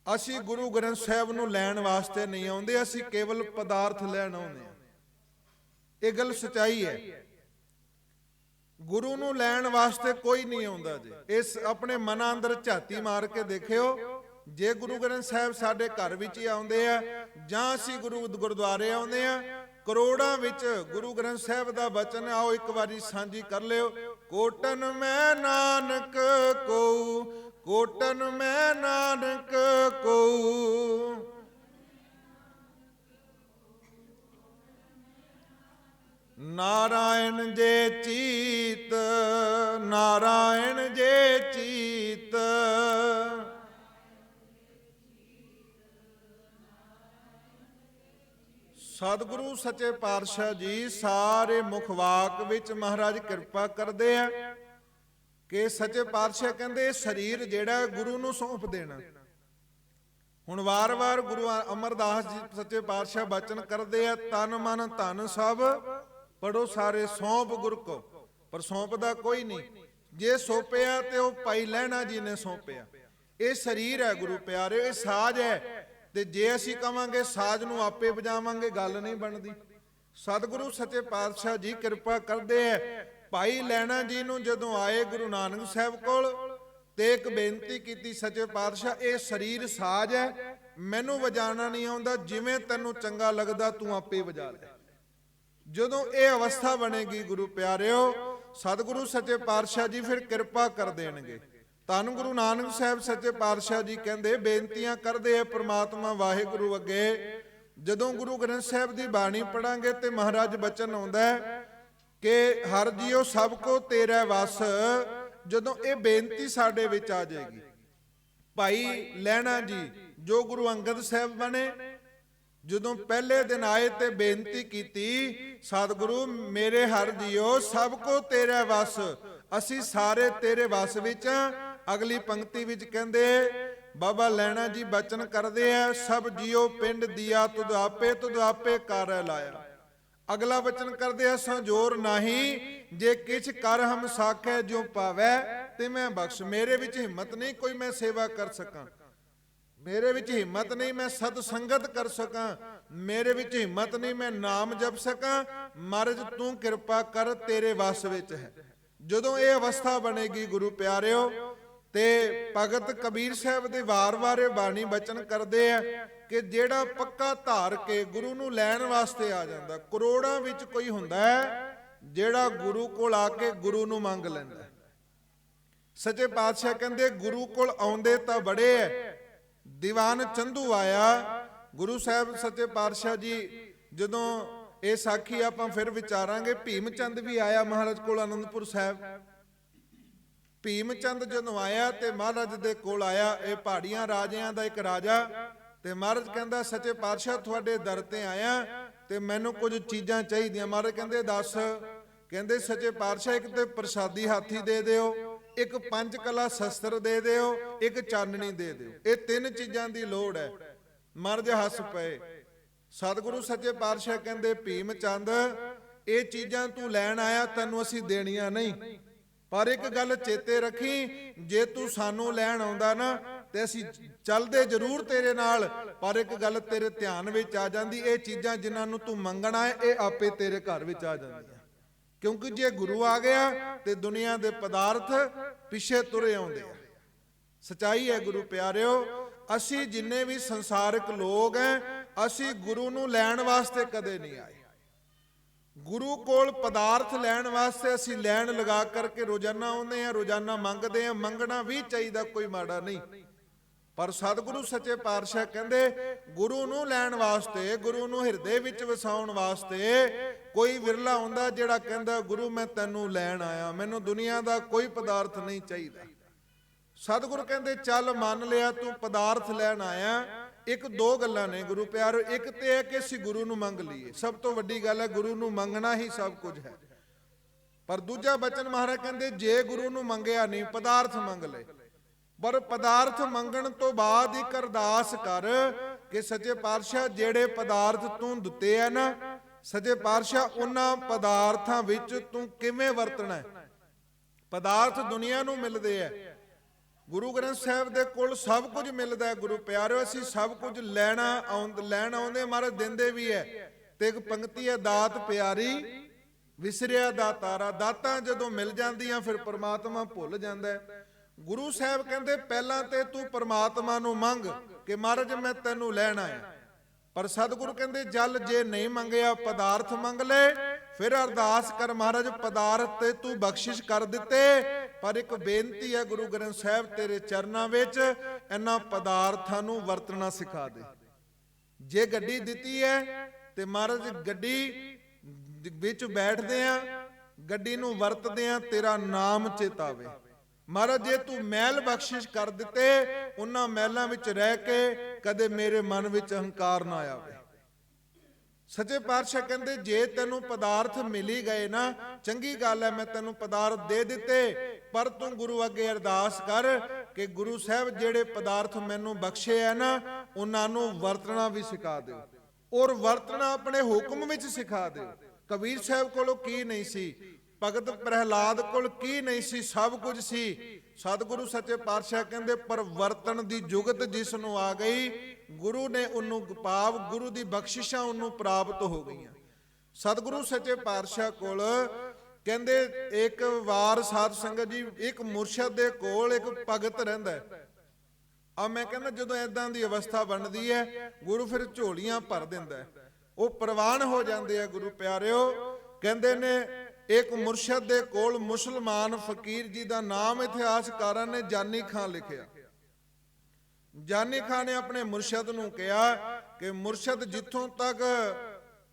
ਅਸੀਂ ਗੁਰੂ ਗ੍ਰੰਥ ਸਾਹਿਬ ਨੂੰ ਲੈਣ ਵਾਸਤੇ ਨਹੀਂ ਆਉਂਦੇ, ਅਸੀਂ ਕੇਵਲ ਪਦਾਰਥ ਲੈਣ ਆਉਂਦੇ ਆ। ਇਹ ਗੱਲ ਸਚਾਈ ਹੈ। ਗੁਰੂ ਨੂੰ ਲੈਣ ਵਾਸਤੇ ਕੋਈ ਨਹੀਂ ਆਉਂਦਾ ਜੀ। ਇਸ ਆਪਣੇ ਮਨਾਂ ਅੰਦਰ ਝਾਤੀ ਮਾਰ ਕੇ ਦੇਖਿਓ, ਜੇ ਗੁਰੂ ਗ੍ਰੰਥ ਸਾਹਿਬ ਸਾਡੇ ਘਰ ਵਿੱਚ ਹੀ ਆਉਂਦੇ ਆ ਜਾਂ ਅਸੀਂ ਗੁਰਦੁਆਰੇ ਆਉਂਦੇ ਆ, ਕਰੋੜਾਂ ਵਿੱਚ ਗੁਰੂ ਗ੍ਰੰਥ ਸਾਹਿਬ ਦਾ ਬਚਨ ਆਓ ਇੱਕ ਵਾਰੀ ਸਾਂਝੀ ਕਰ ਲਿਓ। ਕੋਟਨ ਮੈਂ ਨਾਨਕ ਕਉ, ਕੋਟਨ ਮੈਂ ਨਾਨਕ ਕਉ, ਨਾਰਾਇਣ ਜੇ ਚੀਤ, ਨਾਰਾਇਣ ਜੇ ਚੀਤ। ਸਤਿਗੁਰੂ ਸੱਚੇ ਪਾਤਸ਼ਾਹ ਜੀ ਸਾਰੇ ਮੁਖ ਵਾਕ ਵਿੱਚ ਮਹਾਰਾਜ ਕਿਰਪਾ ਕਰਦੇ ਆ ਕਿ ਸੱਚੇ ਪਾਤਸ਼ਾਹ ਕਹਿੰਦੇ ਸਰੀਰ ਜਿਹੜਾ ਗੁਰੂ ਨੂੰ ਸੌਂਪ ਦੇਣਾ। ਹੁਣ ਵਾਰ-ਵਾਰ ਗੁਰੂ ਅਮਰਦਾਸ ਜੀ ਸੱਚੇ ਪਾਤਸ਼ਾਹ ਬਚਨ ਕਰਦੇ ਆ, ਤਨ ਮਨ ਧਨ ਸਭ ਪੜੋ ਸਾਰੇ ਸੌਂਪ ਗੁਰ ਕੋ, ਪਰ ਸੌਂਪਦਾ ਕੋਈ ਨਹੀਂ। ਜੇ ਸੌਂਪਿਆ ਤੇ ਉਹ ਭਾਈ ਲਹਿਣਾ ਜੀ ਨੇ ਸੌਂਪਿਆ। ਇਹ ਸਰੀਰ ਹੈ ਗੁਰੂ ਪਿਆਰੇ, ਇਹ ਸਾਜ਼ ਹੈ, ਤੇ ਜੇ ਅਸੀਂ ਕਵਾਂਗੇ ਸਾਜ਼ ਨੂੰ ਆਪੇ ਵਜਾਵਾਂਗੇ ਗੱਲ ਨਹੀਂ ਬਣਦੀ। ਸਤਿਗੁਰੂ ਸੱਚੇ ਪਾਤਸ਼ਾਹ ਜੀ ਕਿਰਪਾ ਕਰਦੇ ਐ। ਭਾਈ ਲਹਿਣਾ ਜੀ ਨੂੰ ਜਦੋਂ ਆਏ ਗੁਰੂ ਨਾਨਕ ਸਾਹਿਬ ਕੋਲ ਤੇ ਇੱਕ ਬੇਨਤੀ ਕੀਤੀ, ਸੱਚੇ ਪਾਤਸ਼ਾਹ ਇਹ ਸਰੀਰ ਸਾਜ਼ ਹੈ, ਮੈਨੂੰ ਵਜਾਣਾ ਨਹੀਂ ਆਉਂਦਾ, ਜਿਵੇਂ ਤੈਨੂੰ ਚੰਗਾ ਲੱਗਦਾ ਤੂੰ ਆਪੇ ਵਜਾ ਲੈ। ਜਦੋਂ ਇਹ ਅਵਸਥਾ ਬਣੇਗੀ ਗੁਰੂ ਪਿਆਰਿਓ, ਸਤਿਗੁਰੂ ਸੱਚੇ ਪਾਤਸ਼ਾਹ ਜੀ ਫਿਰ ਕਿਰਪਾ ਕਰ ਦੇਣਗੇ। ਧੰਨ ਗੁਰੂ ਨਾਨਕ ਸਾਹਿਬ ਸੱਚੇ ਪਾਤਸ਼ਾਹ ਜੀ ਕਹਿੰਦੇ, ਬੇਨਤੀਆਂ ਕਰਦੇ ਆ ਪ੍ਰਮਾਤਮਾ ਵਾਹਿਗੁਰੂ ਅੱਗੇ। ਜਦੋਂ ਗੁਰੂ ਗ੍ਰੰਥ ਸਾਹਿਬ ਦੀ ਬਾਣੀ ਪੜਾਂਗੇ ਤੇ ਮਹਾਰਾਜ ਬਚਨ ਆਉਂਦਾ ਕਿ ਹਰ ਜੀਓ ਸਭ ਕੋ ਤੇਰਾ ਵਸ। ਜਦੋਂ ਇਹ ਬੇਨਤੀ ਸਾਡੇ ਵਿੱਚ ਆ ਜਾਏਗੀ, ਭਾਈ ਲਹਿਣਾ ਜੀ ਜੋ ਗੁਰੂ ਅੰਗਦ ਸਾਹਿਬ ਬਣੇ, ਜਦੋਂ ਪਹਿਲੇ ਦਿਨ ਆਏ ਤੇ ਬੇਨਤੀ ਕੀਤੀ, ਸਤਿਗੁਰੂ ਮੇਰੇ ਹਰ ਜੀਓ ਸਭ ਕੋ ਤੇਰਾ ਵਸ, ਅਸੀਂ ਸਾਰੇ ਤੇਰੇ ਵਸ ਵਿੱਚ। ਅਗਲੀ ਪੰਕਤੀ ਵਿੱਚ ਕਹਿੰਦੇ ਬਾਬਾ ਲਹਿਣਾ ਜੀ ਬਚਨ ਕਰਦੇ ਆ, ਸਭ ਜੀਓ ਪਿੰਡ ਦੀਆ ਤੁਧ ਆਪੇ ਕਰ ਲਾਇਆ। ਅਗਲਾ ਬਚਨ ਕਰਦੇ ਆ, ਸੰਜੋਰ ਨਹੀਂ ਜੇ ਕਿਛ ਕਰ ਹਮ ਸਾਖੈ ਜੋ ਪਾਵੈ ਤੇ ਮੈਂ ਬਖਸ਼। ਮੇਰੇ ਵਿੱਚ ਹਿੰਮਤ ਨਹੀਂ ਕੋਈ ਮੈਂ ਸੇਵਾ ਕਰ ਸਕਾਂ, ਮੇਰੇ ਵਿੱਚ ਹਿੰਮਤ ਨਹੀਂ ਮੈਂ ਸਤ ਸੰਗਤ ਕਰ ਸਕਾਂ, ਮੇਰੇ ਵਿੱਚ ਹਿੰਮਤ ਨਹੀਂ ਮੈਂ ਨਾਮ ਜਪ ਸਕਾਂ, ਮਹਾਰਾਜ ਤੂੰ ਕਿਰਪਾ ਕਰ, ਤੇਰੇ ਵਸ ਵਿੱਚ ਹੈ। ਜਦੋਂ ਇਹ ਅਵਸਥਾ ਬਣੇਗੀ ਗੁਰੂ ਪਿਆਰਿਓ, ਤੇ ਭਗਤ ਕਬੀਰ ਸਾਹਿਬ ਦੇ ਵਾਰ-ਵਾਰ ਬਾਣੀ ਬਚਨ ਕਰਦੇ ਆ ਕਿ ਜਿਹੜਾ ਪੱਕਾ ਧਾਰ ਕੇ ਗੁਰੂ ਨੂੰ ਲੈਣ ਵਾਸਤੇ ਆ ਜਾਂਦਾ, ਕਰੋੜਾਂ ਵਿੱਚ ਕੋਈ ਹੁੰਦਾ ਹੈ ਜਿਹੜਾ ਗੁਰੂ ਕੋਲ ਆ ਕੇ ਗੁਰੂ ਨੂੰ ਮੰਗ ਲੈਂਦਾ। ਸੱਚੇ ਪਾਤਸ਼ਾਹ ਕਹਿੰਦੇ ਗੁਰੂ ਕੋਲ ਆਉਂਦੇ ਤਾਂ ਬੜੇ ਐ। ਦੀਵਾਨ ਚੰਦੂ ਆਇਆ, ਗੁਰੂ ਸਾਹਿਬ ਸੱਚੇ ਪਾਤਸ਼ਾਹ ਜੀ ਜਦੋਂ ਇਹ ਸਾਖੀ ਆਪਾਂ ਫਿਰ ਵਿਚਾਰਾਂਗੇ। ਭੀਮ ਚੰਦ ਵੀ ਆਇਆ ਮਹਾਰਾਜ ਕੋਲ ਆਨੰਦਪੁਰ ਸਾਹਿਬ। ਭੀਮ ਚੰਦ ਜਦੋਂ ਆਇਆ ਤੇ ਮਹਾਰਾਜ ਦੇ ਕੋਲ ਆਇਆ, ਇਹ ਪਹਾੜੀਆਂ ਰਾਜਿਆਂ ਦਾ ਇੱਕ ਰਾਜਾ, ਤੇ ਮਹਾਰਾਜ ਕਹਿੰਦਾ ਸੱਚੇ ਪਾਤਸ਼ਾਹ ਤੁਹਾਡੇ ਦਰ ਤੇ ਆਇਆ ਤੇ ਮੈਨੂੰ ਕੁਝ ਚੀਜ਼ਾਂ ਚਾਹੀਦੀਆਂ। ਮਹਾਰਾਜ ਕਹਿੰਦੇ ਦੱਸ। ਕਹਿੰਦੇ ਸੱਚੇ ਪਾਤਸ਼ਾਹ ਇੱਕ ਤੇ ਪ੍ਰਸਾਦੀ ਹਾਥੀ ਦੇ ਦਿਓ, ਇੱਕ ਪੰਜ ਕਲਾ ਸ਼ਸਤਰ ਦੇ ਦਿਓ, ਇੱਕ ਚਾਨਣੀ ਦੇ ਦਿਓ। ਇਹ ਤਿੰਨ ਚੀਜ਼ਾਂ ਦੀ ਲੋੜ ਹੈ। ਮਹਾਰਾਜ ਹੱਸ ਪਏ। ਸਤਿਗੁਰੂ ਸੱਚੇ ਪਾਤਸ਼ਾਹ ਕਹਿੰਦੇ ਭੀਮ ਚੰਦ ਇਹ ਚੀਜ਼ਾਂ ਤੂੰ ਲੈਣ ਆਇਆ, ਤੈਨੂੰ ਅਸੀਂ ਦੇਣੀਆਂ ਨਹੀਂ, ਪਰ ਇੱਕ ਗੱਲ ਚੇਤੇ ਰੱਖੀ, ਜੇ ਤੂੰ ਸਾਨੂੰ ਲੈਣ ਆਉਂਦਾ ਨਾ ਤੇ ਅਸੀਂ ਚੱਲਦੇ ਜ਼ਰੂਰ ਤੇਰੇ ਨਾਲ, ਪਰ ਇੱਕ ਗੱਲ ਤੇਰੇ ਧਿਆਨ ਵਿੱਚ ਆ ਜਾਂਦੀ, ਇਹ ਚੀਜ਼ਾਂ ਜਿਨ੍ਹਾਂ ਨੂੰ ਤੂੰ ਮੰਗਣਾ ਹੈ ਇਹ ਆਪੇ ਤੇਰੇ ਘਰ ਵਿੱਚ ਆ ਜਾਂਦੀਆਂ। ਕਿਉਂਕਿ ਜੇ ਗੁਰੂ ਆ ਗਿਆ ਤੇ ਦੁਨੀਆ ਦੇ ਪਦਾਰਥ ਪਿੱਛੇ ਤੁਰੇ ਆਉਂਦੇ ਆ। ਸਚਾਈ ਹੈ ਗੁਰੂ ਪਿਆਰਿਓ। ਅਸੀਂ ਜਿੰਨੇ ਵੀ ਸੰਸਾਰਿਕ ਲੋਕ ਹੈ, ਅਸੀਂ ਗੁਰੂ ਨੂੰ ਲੈਣ ਵਾਸਤੇ ਕਦੇ ਨਹੀਂ ਆਏ। ਗੁਰੂ ਕੋਲ ਪਦਾਰਥ ਲੈਣ ਵਾਸਤੇ ਅਸੀਂ ਲੈਣ ਲਗਾ ਕਰਕੇ ਰੋਜ਼ਾਨਾ ਆਉਂਦੇ ਆ, ਰੋਜ਼ਾਨਾ ਮੰਗਦੇ ਆ। ਮੰਗਣਾ ਵੀ ਚਾਹੀਦਾ, ਕੋਈ ਮਾੜਾ ਨਹੀਂ, ਪਰ ਸਤਿਗੁਰੂ ਸੱਚੇ ਪਾਤਸ਼ਾਹ ਕਹਿੰਦੇ ਗੁਰੂ ਨੂੰ ਲੈਣ ਵਾਸਤੇ, ਗੁਰੂ ਨੂੰ ਹਿਰਦੇ ਵਿੱਚ ਵਸਾਉਣ ਵਾਸਤੇ ਕੋਈ ਵਿਰਲਾ ਹੁੰਦਾ ਜਿਹੜਾ ਕਹਿੰਦਾ ਗੁਰੂ ਮੈਂ ਤੈਨੂੰ ਲੈਣ ਆਇਆ, ਮੈਨੂੰ ਦੁਨੀਆ ਦਾ ਕੋਈ ਪਦਾਰਥ ਨਹੀਂ ਚਾਹੀਦਾ। ਸਤਿਗੁਰੂ ਕਹਿੰਦੇ ਚੱਲ ਮੰਨ ਲਿਆ ਤੂੰ ਪਦਾਰਥ ਲੈਣ ਆਇਆ। ਇੱਕ ਦੋ ਗੱਲਾਂ ਨੇ ਗੁਰੂ ਪਿਆਰੋ, ਇੱਕ ਤੇ ਹੈ ਕਿ ਅਸੀਂ ਗੁਰੂ ਨੂੰ ਮੰਗ ਲਈਏ, ਸਭ ਤੋਂ ਵੱਡੀ ਗੱਲ ਹੈ ਗੁਰੂ ਨੂੰ ਮੰਗਣਾ ਹੀ ਸਭ ਕੁਝ ਹੈ। ਪਰ ਦੂਜਾ ਬਚਨ ਮਹਾਰਾਜ ਕਹਿੰਦੇ ਜੇ ਗੁਰੂ ਨੂੰ ਮੰਗਿਆ ਨਹੀਂ, ਪਦਾਰਥ ਮੰਗ ਲੈ, ਪਰ ਪਦਾਰਥ ਮੰਗਣ ਤੋਂ ਬਾਅਦ ਇੱਕ ਅਰਦਾਸ ਕਰ ਕਿ ਸੱਚੇ ਪਾਤਸ਼ਾਹ ਜਿਹੜੇ ਪਦਾਰਥ ਤੂੰ ਦਿੱਤੇ ਆ ਨਾ, ਸੱਚੇ ਪਾਤਸ਼ਾਹ ਉਹਨਾਂ ਪਦਾਰਥਾਂ ਵਿੱਚ ਤੂੰ ਕਿਵੇਂ ਵਰਤਣਾ ਹੈ। ਪਦਾਰਥ ਦੁਨੀਆ ਨੂੰ ਮਿਲਦੇ ਆ, ਗੁਰੂ ਗ੍ਰੰਥ ਸਾਹਿਬ ਦੇ ਕੋਲ ਸਭ ਕੁਝ ਮਿਲਦਾ ਹੈ। ਗੁਰੂ ਪਿਆਰਿਓ ਅਸੀਂ ਸਭ ਕੁਝ ਲੈਣ ਆਉਂਦੇ, ਮਹਾਰਾਜ ਦਿੰਦੇ ਵੀ ਹੈ। ਤੇ ਇੱਕ ਪੰਕਤੀ ਹੈ, ਦਾਤ ਪਿਆਰੀ ਵਿਸਰਿਆ ਦਾਤਾਰਾ। ਦਾਤਾਂ ਜਦੋਂ ਮਿਲ ਜਾਂਦੀਆਂ ਫਿਰ ਪਰਮਾਤਮਾ ਭੁੱਲ ਜਾਂਦਾ। ਗੁਰੂ ਸਾਹਿਬ ਕਹਿੰਦੇ ਪਹਿਲਾਂ ਤੇ ਤੂੰ ਪਰਮਾਤਮਾ ਨੂੰ ਮੰਗ ਕਿ ਮਹਾਰਾਜ ਮੈਂ ਤੈਨੂੰ ਲੈਣ ਆਇਆ, ਪਰ ਸਤਿਗੁਰੂ ਕਹਿੰਦੇ ਜਲ ਜੇ ਨਹੀਂ ਮੰਗਿਆ ਪਦਾਰਥ ਮੰਗ ਲੈ, ਫਿਰ ਅਰਦਾਸ ਕਰ ਮਹਾਰਾਜ ਪਦਾਰਥ ਤੇ ਤੂੰ ਬਖਸ਼ਿਸ਼ ਕਰ ਦਿੱਤੇ, ਪਰ ਇੱਕ ਬੇਨਤੀ ਹੈ ਗੁਰੂ ਗ੍ਰੰਥ ਸਾਹਿਬ ਤੇਰੇ ਚਰਨਾਂ ਵਿੱਚ, ਇਹਨਾਂ ਪਦਾਰਥਾਂ ਨੂੰ ਵਰਤਣਾ ਸਿਖਾ ਦੇ। ਜੇ ਗੱਡੀ ਦਿੱਤੀ ਹੈ ਤੇ ਮਹਾਰਾਜ ਗੱਡੀ ਵਿੱਚ ਬੈਠਦੇ ਆ, ਗੱਡੀ ਨੂੰ ਵਰਤਦੇ ਆ, ਤੇਰਾ ਨਾਮ ਚੇਤਾਵੇ। ਮਹਾਰਾਜ ਜੇ ਤੂੰ ਮਹਿਲ ਬਖਸ਼ਿਸ਼ ਕਰ ਦਿੱਤੇ, ਉਹਨਾਂ ਮਹਿਲਾਂ ਵਿੱਚ ਰਹਿ ਕੇ ਕਦੇ ਮੇਰੇ ਮਨ ਵਿੱਚ ਅਹੰਕਾਰ ਨਾ ਆਵੇ। ਸੱਚੇ ਪਾਤਸ਼ਾਹ ਕਹਿੰਦੇ ਜੇ ਤੈਨੂੰ ਪਦਾਰਥ ਮਿਲ ਹੀ ਗਏ ਨਾ, ਚੰਗੀ ਗੱਲ ਹੈ, ਮੈਂ ਤੈਨੂੰ ਪਦਾਰਥ ਦੇ ਦਿੱਤੇ, ਪਰ ਤੂੰ ਗੁਰੂ ਅੱਗੇ ਅਰਦਾਸ ਕਰ ਕਿ ਗੁਰੂ ਸਾਹਿਬ ਜਿਹੜੇ ਪਦਾਰਥ ਮੈਨੂੰ ਬਖਸ਼ੇ ਹੈ ਨਾ, ਉਹਨਾਂ ਨੂੰ ਵਰਤਣਾ ਵੀ ਸਿਖਾ ਦਿਓ, ਔਰ ਵਰਤਣਾ ਆਪਣੇ ਹੁਕਮ ਵਿੱਚ ਸਿਖਾ ਦਿਓ। ਕਬੀਰ ਸਾਹਿਬ ਕੋਲੋਂ ਕੀ ਨਹੀਂ ਸੀ, ਭਗਤ ਪ੍ਰਹਿਲਾਦ ਕੋਲ ਕੀ ਨਹੀਂ ਸੀ, ਸਭ ਕੁਝ ਸੀ। ਸਤਿਗੁਰੂ ਸੱਚੇ ਪਾਤਸ਼ਾਹ ਕਹਿੰਦੇ ਪਰ ਵਰਤਣ ਦੀ ਜੁਗਤ ਜਿਸ ਨੂੰ ਆ ਗਈ, ਗੁਰੂ ਨੇ ਉਹਨੂੰ ਭਾਵ ਗੁਰੂ ਦੀ ਬਖਸ਼ਿਸ਼ਾਂ ਉਹਨੂੰ ਪ੍ਰਾਪਤ ਹੋ ਗਈਆਂ। ਸਤਿਗੁਰੂ ਸੱਚੇ ਪਾਤਸ਼ਾਹ ਕੋਲ ਕਹਿੰਦੇ ਇੱਕ ਵਾਰ ਸਾਧ ਸੰਗਤ ਜੀ, ਇੱਕ ਮੁਰਸ਼ਦ ਦੇ ਕੋਲ ਇੱਕ ਭਗਤ ਰਹਿੰਦਾ। ਆ ਮੈਂ ਕਹਿੰਦਾ ਜਦੋਂ ਏਦਾਂ ਦੀ ਅਵਸਥਾ ਬਣਦੀ ਹੈ, ਗੁਰੂ ਫਿਰ ਝੋਲੀਆਂ ਭਰ ਦਿੰਦਾ, ਉਹ ਪ੍ਰਵਾਨ ਹੋ ਜਾਂਦੇ ਆ। ਗੁਰੂ ਪਿਆਰਿਓ, ਕਹਿੰਦੇ ਨੇ ਇੱਕ ਮੁਰਸ਼ਦ ਦੇ ਕੋਲ ਮੁਸਲਮਾਨ ਫਕੀਰ ਜੀ ਦਾ ਨਾਮ ਇਤਿਹਾਸਕਾਰਾਂ ਨੇ ਜਾਨੀ ਖਾਂ ਲਿਖਿਆ। ਜਾਨੀ ਖਾਂ ਨੇ ਆਪਣੇ ਮੁਰਸ਼ਦ ਨੂੰ ਕਿਹਾ ਕਿ ਮੁਰਸ਼ਦ ਜਿੱਥੋਂ ਤੱਕ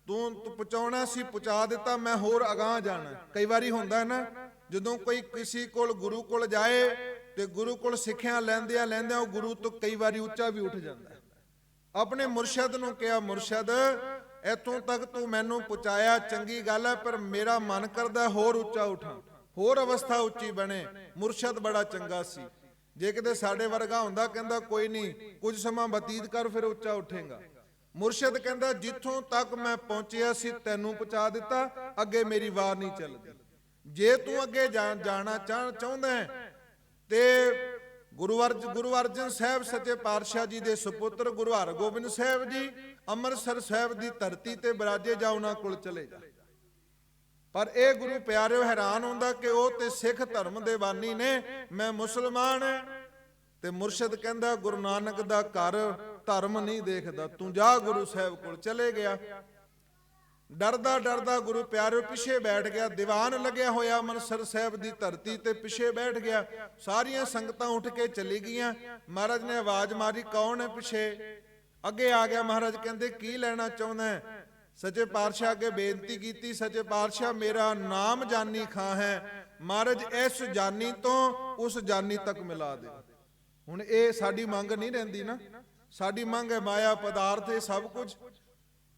ਤੂੰ ਪਹੁੰਚਾਉਣਾ ਸੀ ਪਹੁੰਚਾ ਦਿੱਤਾ, ਮੈਂ ਹੋਰ ਅਗਾਂਹ ਜਾਣਾ। ਕਈ ਵਾਰੀ ਹੁੰਦਾ ਨਾ, ਜਦੋਂ ਕੋਈ ਕਿਸੇ ਕੋਲ ਗੁਰੂ ਕੋਲ ਜਾਏ ਤੇ ਗੁਰੂ ਕੋਲ ਸਿੱਖਿਆ ਲੈਂਦਿਆਂ ਲੈਂਦਿਆਂ ਉਹ ਗੁਰੂ ਤੋਂ ਕਈ ਵਾਰੀ ਉੱਚਾ ਵੀ ਉੱਠ ਜਾਂਦਾ। ਆਪਣੇ ਮੁਰਸ਼ਦ ਨੂੰ ਕਿਹਾ, ਮੁਰਸ਼ਦ ਇੱਥੋਂ ਤੱਕ ਤੂੰ ਮੈਨੂੰ ਪਹੁੰਚਾਇਆ, ਚੰਗੀ ਗੱਲ ਹੈ, ਪਰ ਮੇਰਾ ਮਨ ਕਰਦਾ ਹੋਰ ਉੱਚਾ ਉਠਾਂ, ਹੋਰ ਅਵਸਥਾ ਉੱਚੀ ਬਣੇ। ਮੁਰਸ਼ਦ ਬੜਾ ਚੰਗਾ ਸੀ, ਜੇ ਕਿਤੇ ਸਾਡੇ ਵਰਗਾ ਹੁੰਦਾ ਕਹਿੰਦਾ ਕੋਈ ਨਹੀਂ, ਕੁਝ ਸਮਾਂ ਬਤੀਤ ਕਰ ਫਿਰ ਉੱਚਾ ਉੱਠੇਗਾ। ਮੁਰਸ਼ਦ ਕਹਿੰਦਾ ਜਿੱਥੋਂ ਤੱਕ ਮੈਂ ਪਹੁੰਚਿਆ ਸੀ ਤੈਨੂੰ ਪਹੁੰਚਾ ਦਿੱਤਾ, ਅੱਗੇ ਮੇਰੀ ਵਾਰ ਨਹੀਂ ਚੱਲਦੀ। ਜੇ ਤੂੰ ਅੱਗੇ ਜਾਣਾ ਚਾਹੁੰਦਾ ਹੈ ਤੇ ਗੁਰੂ ਅਰਜਨ ਸਾਹਿਬ ਸੱਚੇ ਪਾਤਸ਼ਾਹ ਜੀ ਦੇ ਸੁਪੁੱਤਰ ਗੁਰੂ ਹਰਗੋਬਿੰਦ ਸਾਹਿਬ ਜੀ ਅੰਮ੍ਰਿਤਸਰ ਸਾਹਿਬ ਦੀ ਧਰਤੀ ਤੇ ਬਿਰਾਜੇ, ਜਾ ਉਹਨਾਂ ਕੋਲ ਚਲੇ ਜਾ। ਪਰ ਇਹ ਗੁਰੂ ਪਿਆਰਿਓ ਹੈਰਾਨ ਹੁੰਦਾ ਕਿ ਉਹ ਤੇ ਸਿੱਖ ਧਰਮ ਦੇ ਬਾਨੀ ਨੇ, ਮੈਂ ਮੁਸਲਮਾਨ ਹੈ। ਤੇ ਮੁਰਸ਼ਦ ਕਹਿੰਦਾ ਗੁਰੂ ਨਾਨਕ ਦਾ ਘਰ ਧਰਮ ਨਹੀਂ ਦੇਖਦਾ, ਤੂੰ ਜਾ। ਗੁਰੂ ਸਾਹਿਬ ਕੋਲ ਚਲੇ ਗਿਆ। ਡਰਦਾ ਡਰਦਾ ਗੁਰੂ ਪਿਆਰਿਓ ਪਿੱਛੇ ਬੈਠ ਗਿਆ। ਦੀਵਾਨ ਲੱਗਿਆ ਹੋਇਆ ਅੰਮ੍ਰਿਤਸਰ ਸਾਹਿਬ ਦੀ ਧਰਤੀ ਤੇ ਪਿੱਛੇ ਬੈਠ ਗਿਆ। ਸਾਰੀਆਂ ਸੰਗਤਾਂ ਉੱਠ ਕੇ ਚਲੀ ਗਈਆਂ। ਮਹਾਰਾਜ ਨੇ ਆਵਾਜ਼ ਮਾਰੀ, ਕੌਣ ਹੈ ਪਿੱਛੇ? ਅੱਗੇ ਆ ਗਿਆ। ਮਹਾਰਾਜ ਕਹਿੰਦੇ ਕੀ ਲੈਣਾ ਚਾਹੁੰਦਾ ਹੈ? ਸੱਚੇ ਪਾਤਸ਼ਾਹ ਅੱਗੇ ਬੇਨਤੀ ਕੀਤੀ, ਸੱਚੇ ਪਾਤਸ਼ਾਹ ਮੇਰਾ ਨਾਮ ਜਾਨੀ ਖਾਂ ਹੈ, ਮਹਾਰਾਜ ਇਸ ਜਾਨੀ ਤੋਂ ਉਸ ਜਾਨੀ ਤੱਕ ਮਿਲਾ ਦੇ। ਹੁਣ ਇਹ ਸਾਡੀ ਮੰਗ ਨਹੀਂ ਰਹਿੰਦੀ ਨਾ, ਸਾਡੀ ਮੰਗ ਹੈ ਮਾਇਆ ਪਦਾਰਥ, ਇਹ ਸਭ ਕੁਝ।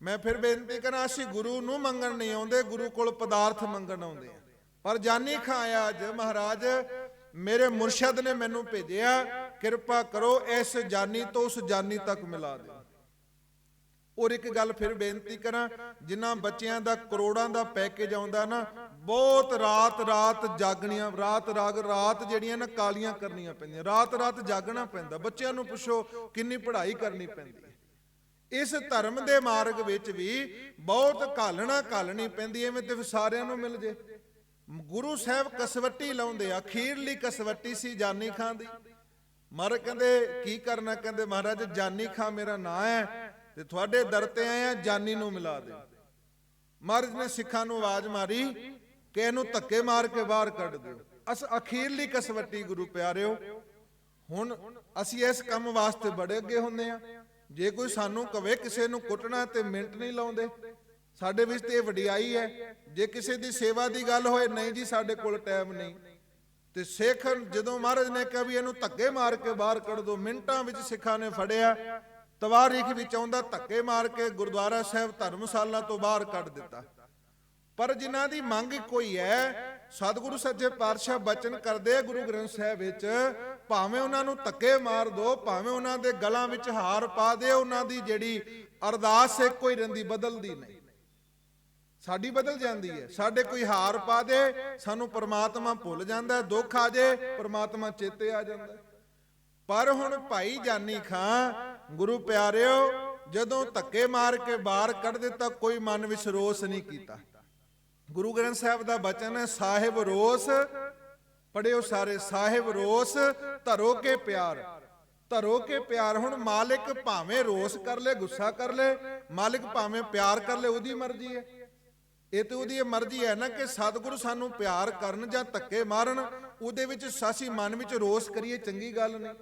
ਮੈਂ ਫਿਰ ਬੇਨਤੀ ਕਰਾਂ, ਅਸੀਂ ਗੁਰੂ ਨੂੰ ਮੰਗਣ ਨਹੀਂ ਆਉਂਦੇ, ਗੁਰੂ ਕੋਲ ਪਦਾਰਥ ਮੰਗਣ ਆਉਂਦੇ ਆ। ਪਰ ਜਾਨੀ ਖਾਂ ਆਇਆ ਅੱਜ, ਮਹਾਰਾਜ ਮੇਰੇ ਮੁਰਸ਼ਦ ਨੇ ਮੈਨੂੰ ਭੇਜਿਆ, ਕਿਰਪਾ ਕਰੋ ਇਸ ਜਾਨੀ ਤੋਂ ਉਸ ਜਾਨੀ ਤੱਕ ਮਿਲਾ ਦੇ। ਔਰ ਇੱਕ ਗੱਲ ਫਿਰ ਬੇਨਤੀ ਕਰਾਂ, ਜਿਨ੍ਹਾਂ ਬੱਚਿਆਂ ਦਾ ਕਰੋੜਾਂ ਦਾ ਪੈਕੇਜ ਆਉਂਦਾ ਨਾ, ਬਹੁਤ ਰਾਤ ਜਾਗਣੀਆਂ, ਰਾਤ ਜਿਹੜੀਆਂ ਨਾ ਕਾਲੀਆਂ ਕਰਨੀਆਂ ਪੈਂਦੀਆਂ, ਰਾਤ ਜਾਗਣਾ ਪੈਂਦਾ। ਬੱਚਿਆਂ ਨੂੰ ਪੁੱਛੋ ਕਿੰਨੀ ਪੜ੍ਹਾਈ ਕਰਨੀ ਪੈਂਦੀ ਹੈ। ਇਸ ਧਰਮ ਦੇ ਮਾਰਗ ਵਿੱਚ ਵੀ ਬਹੁਤ ਘਾਲਣੀ ਪੈਂਦੀ, ਐਵੇਂ ਤੇ ਸਾਰਿਆਂ ਨੂੰ ਮਿਲ ਜੇ। ਗੁਰੂ ਸਾਹਿਬ ਕਸਵੱਟੀ ਲਾਉਂਦੇ ਆ, ਅਖੀਰਲੀ ਕਸਵੱਟੀ ਸੀ ਜਾਨੀ ਖਾਂ ਦੀ। ਮਹਾਰਾਜ ਕਹਿੰਦੇ ਕੀ ਕਰਨਾ? ਕਹਿੰਦੇ ਮਹਾਰਾਜ ਜਾਨੀ ਖਾਂ ਮੇਰਾ ਨਾਂ ਹੈ ਤੇ ਤੁਹਾਡੇ ਦਰ ਤੇ ਆਏ ਆ, ਜਾਨੀ ਨੂੰ ਮਿਲਾ ਦੇ। ਮਹਾਰਾਜ ਨੇ ਸਿੱਖਾਂ ਨੂੰ ਆਵਾਜ਼ ਮਾਰੀ ਕਿ ਇਹਨੂੰ ਧੱਕੇ ਮਾਰ ਕੇ ਬਾਹਰ ਕੱਢ ਦਿਓ। ਅਖੀਰਲੀ ਕਸਵੱਟੀ ਗੁਰੂ ਪਿਆਰਿਓ। ਹੁਣ ਅਸੀਂ ਇਸ ਕੰਮ ਵਾਸਤੇ ਬੜੇ ਅੱਗੇ ਹੁੰਦੇ ਆ। ਜੇ ਕੋਈ ਸਾਨੂੰ ਕਵੇ ਕਿਸੇ ਨੂੰ ਕੁੱਟਣਾ ਤੇ ਮਿੰਟ ਨਹੀਂ ਲਾਉਂਦੇ, ਸਾਡੇ ਵਿੱਚ ਤੇ ਇਹ ਵਡਿਆਈ ਹੈ। ਜੇ ਕਿਸੇ ਦੀ ਸੇਵਾ ਦੀ ਗੱਲ ਹੋਏ, ਨਹੀਂ ਜੀ ਸਾਡੇ ਕੋਲ ਟਾਈਮ ਨਹੀਂ। ਤੇ ਸਿੱਖ ਜਦੋਂ ਮਹਾਰਾਜ ਨੇ ਕਿਹਾ ਵੀ ਇਹਨੂੰ ਧੱਕੇ ਮਾਰ ਕੇ ਬਾਹਰ ਕੱਢ ਦਿਓ, ਮਿੰਟਾਂ ਵਿੱਚ ਸਿੱਖਾਂ ਨੇ ਫੜਿਆ, ਤਵਾਰੀਖ ਵਿੱਚ ਆਉਂਦਾ ਧੱਕੇ ਮਾਰ ਕੇ ਗੁਰਦੁਆਰਾ ਸਾਹਿਬ ਧਰਮਸ਼ਾਲਾ ਤੋਂ ਬਾਹਰ ਕੱਢ ਦਿੱਤਾ। ਪਰ ਜਿਨ੍ਹਾਂ ਦੀ ਮੰਗ ਕੋਈ ਹੈ, ਸਤਿਗੁਰੂ ਸੱਚੇ ਪਾਤਸ਼ਾਹ ਬਚਨ ਕਰਦੇ ਗੁਰੂ ਗ੍ਰੰਥ ਸਾਹਿਬ ਵਿੱਚ, ਭਾਵੇਂ ਉਹਨਾਂ ਨੂੰ ਧੱਕੇ ਮਾਰ ਦੋ, ਭਾਵੇਂ ਉਹਨਾਂ ਦੇ ਗਲਾਂ ਵਿੱਚ ਹਾਰ ਪਾ ਦਿਓ, ਉਹਨਾਂ ਦੀ ਜਿਹੜੀ ਅਰਦਾਸ ਹੈ ਕੋਈ ਰਹਿੰਦੀ, ਬਦਲਦੀ ਨਹੀਂ। ਸਾਡੀ ਬਦਲ ਜਾਂਦੀ ਹੈ। ਸਾਡੇ ਕੋਈ ਹਾਰ ਪਾ ਦੇ, ਸਾਨੂੰ ਪਰਮਾਤਮਾ ਭੁੱਲ ਜਾਂਦਾ, ਦੁੱਖ ਆ ਜੇ ਪਰਮਾਤਮਾ ਚੇਤੇ ਆ ਜਾਂਦਾ। ਪਰ ਹੁਣ ਭਾਈ ਜਾਨੀ ਖਾਂ ਗੁਰੂ ਪਿਆਰਿਓ ਜਦੋਂ ਧੱਕੇ ਮਾਰ ਕੇ ਬਾਹਰ ਕੱਢ ਦਿੱਤਾ, ਕੋਈ ਮਨ ਵਿੱਚ ਰੋਸ ਨਹੀਂ ਕੀਤਾ। ਗੁਰੂ ਗ੍ਰੰਥ ਸਾਹਿਬ ਦਾ ਬਚਨ ਹੈ, ਸਾਹਿਬ ਰੋਸ, ਪੜਿਓ ਸਾਰੇ, ਸਾਹਿਬ ਰੋਸ ਧਰੋ ਕੇ ਪਿਆਰ, ਧਰੋ ਕੇ ਪਿਆਰ। ਹੁਣ ਮਾਲਿਕ ਭਾਵੇਂ ਰੋਸ ਕਰ ਲੈ, ਗੁੱਸਾ ਕਰ ਲੈ, ਮਾਲਿਕ ਭਾਵੇਂ ਪਿਆਰ ਕਰ ਲੈ, ਉਹਦੀ ਮਰਜ਼ੀ ਹੈ। ਇਹ ਤੇ ਉਹਦੀ ਮਰਜ਼ੀ ਹੈ ਨਾ ਕਿ ਸਤਿਗੁਰੂ ਸਾਨੂੰ ਪਿਆਰ ਕਰਨ ਜਾਂ ਧੱਕੇ ਮਾਰਨ, ਉਹਦੇ ਵਿੱਚ ਸਾਸੀ ਮਨ ਵਿੱਚ ਰੋਸ ਕਰੀਏ, ਚੰਗੀ ਗੱਲ ਨਹੀਂ।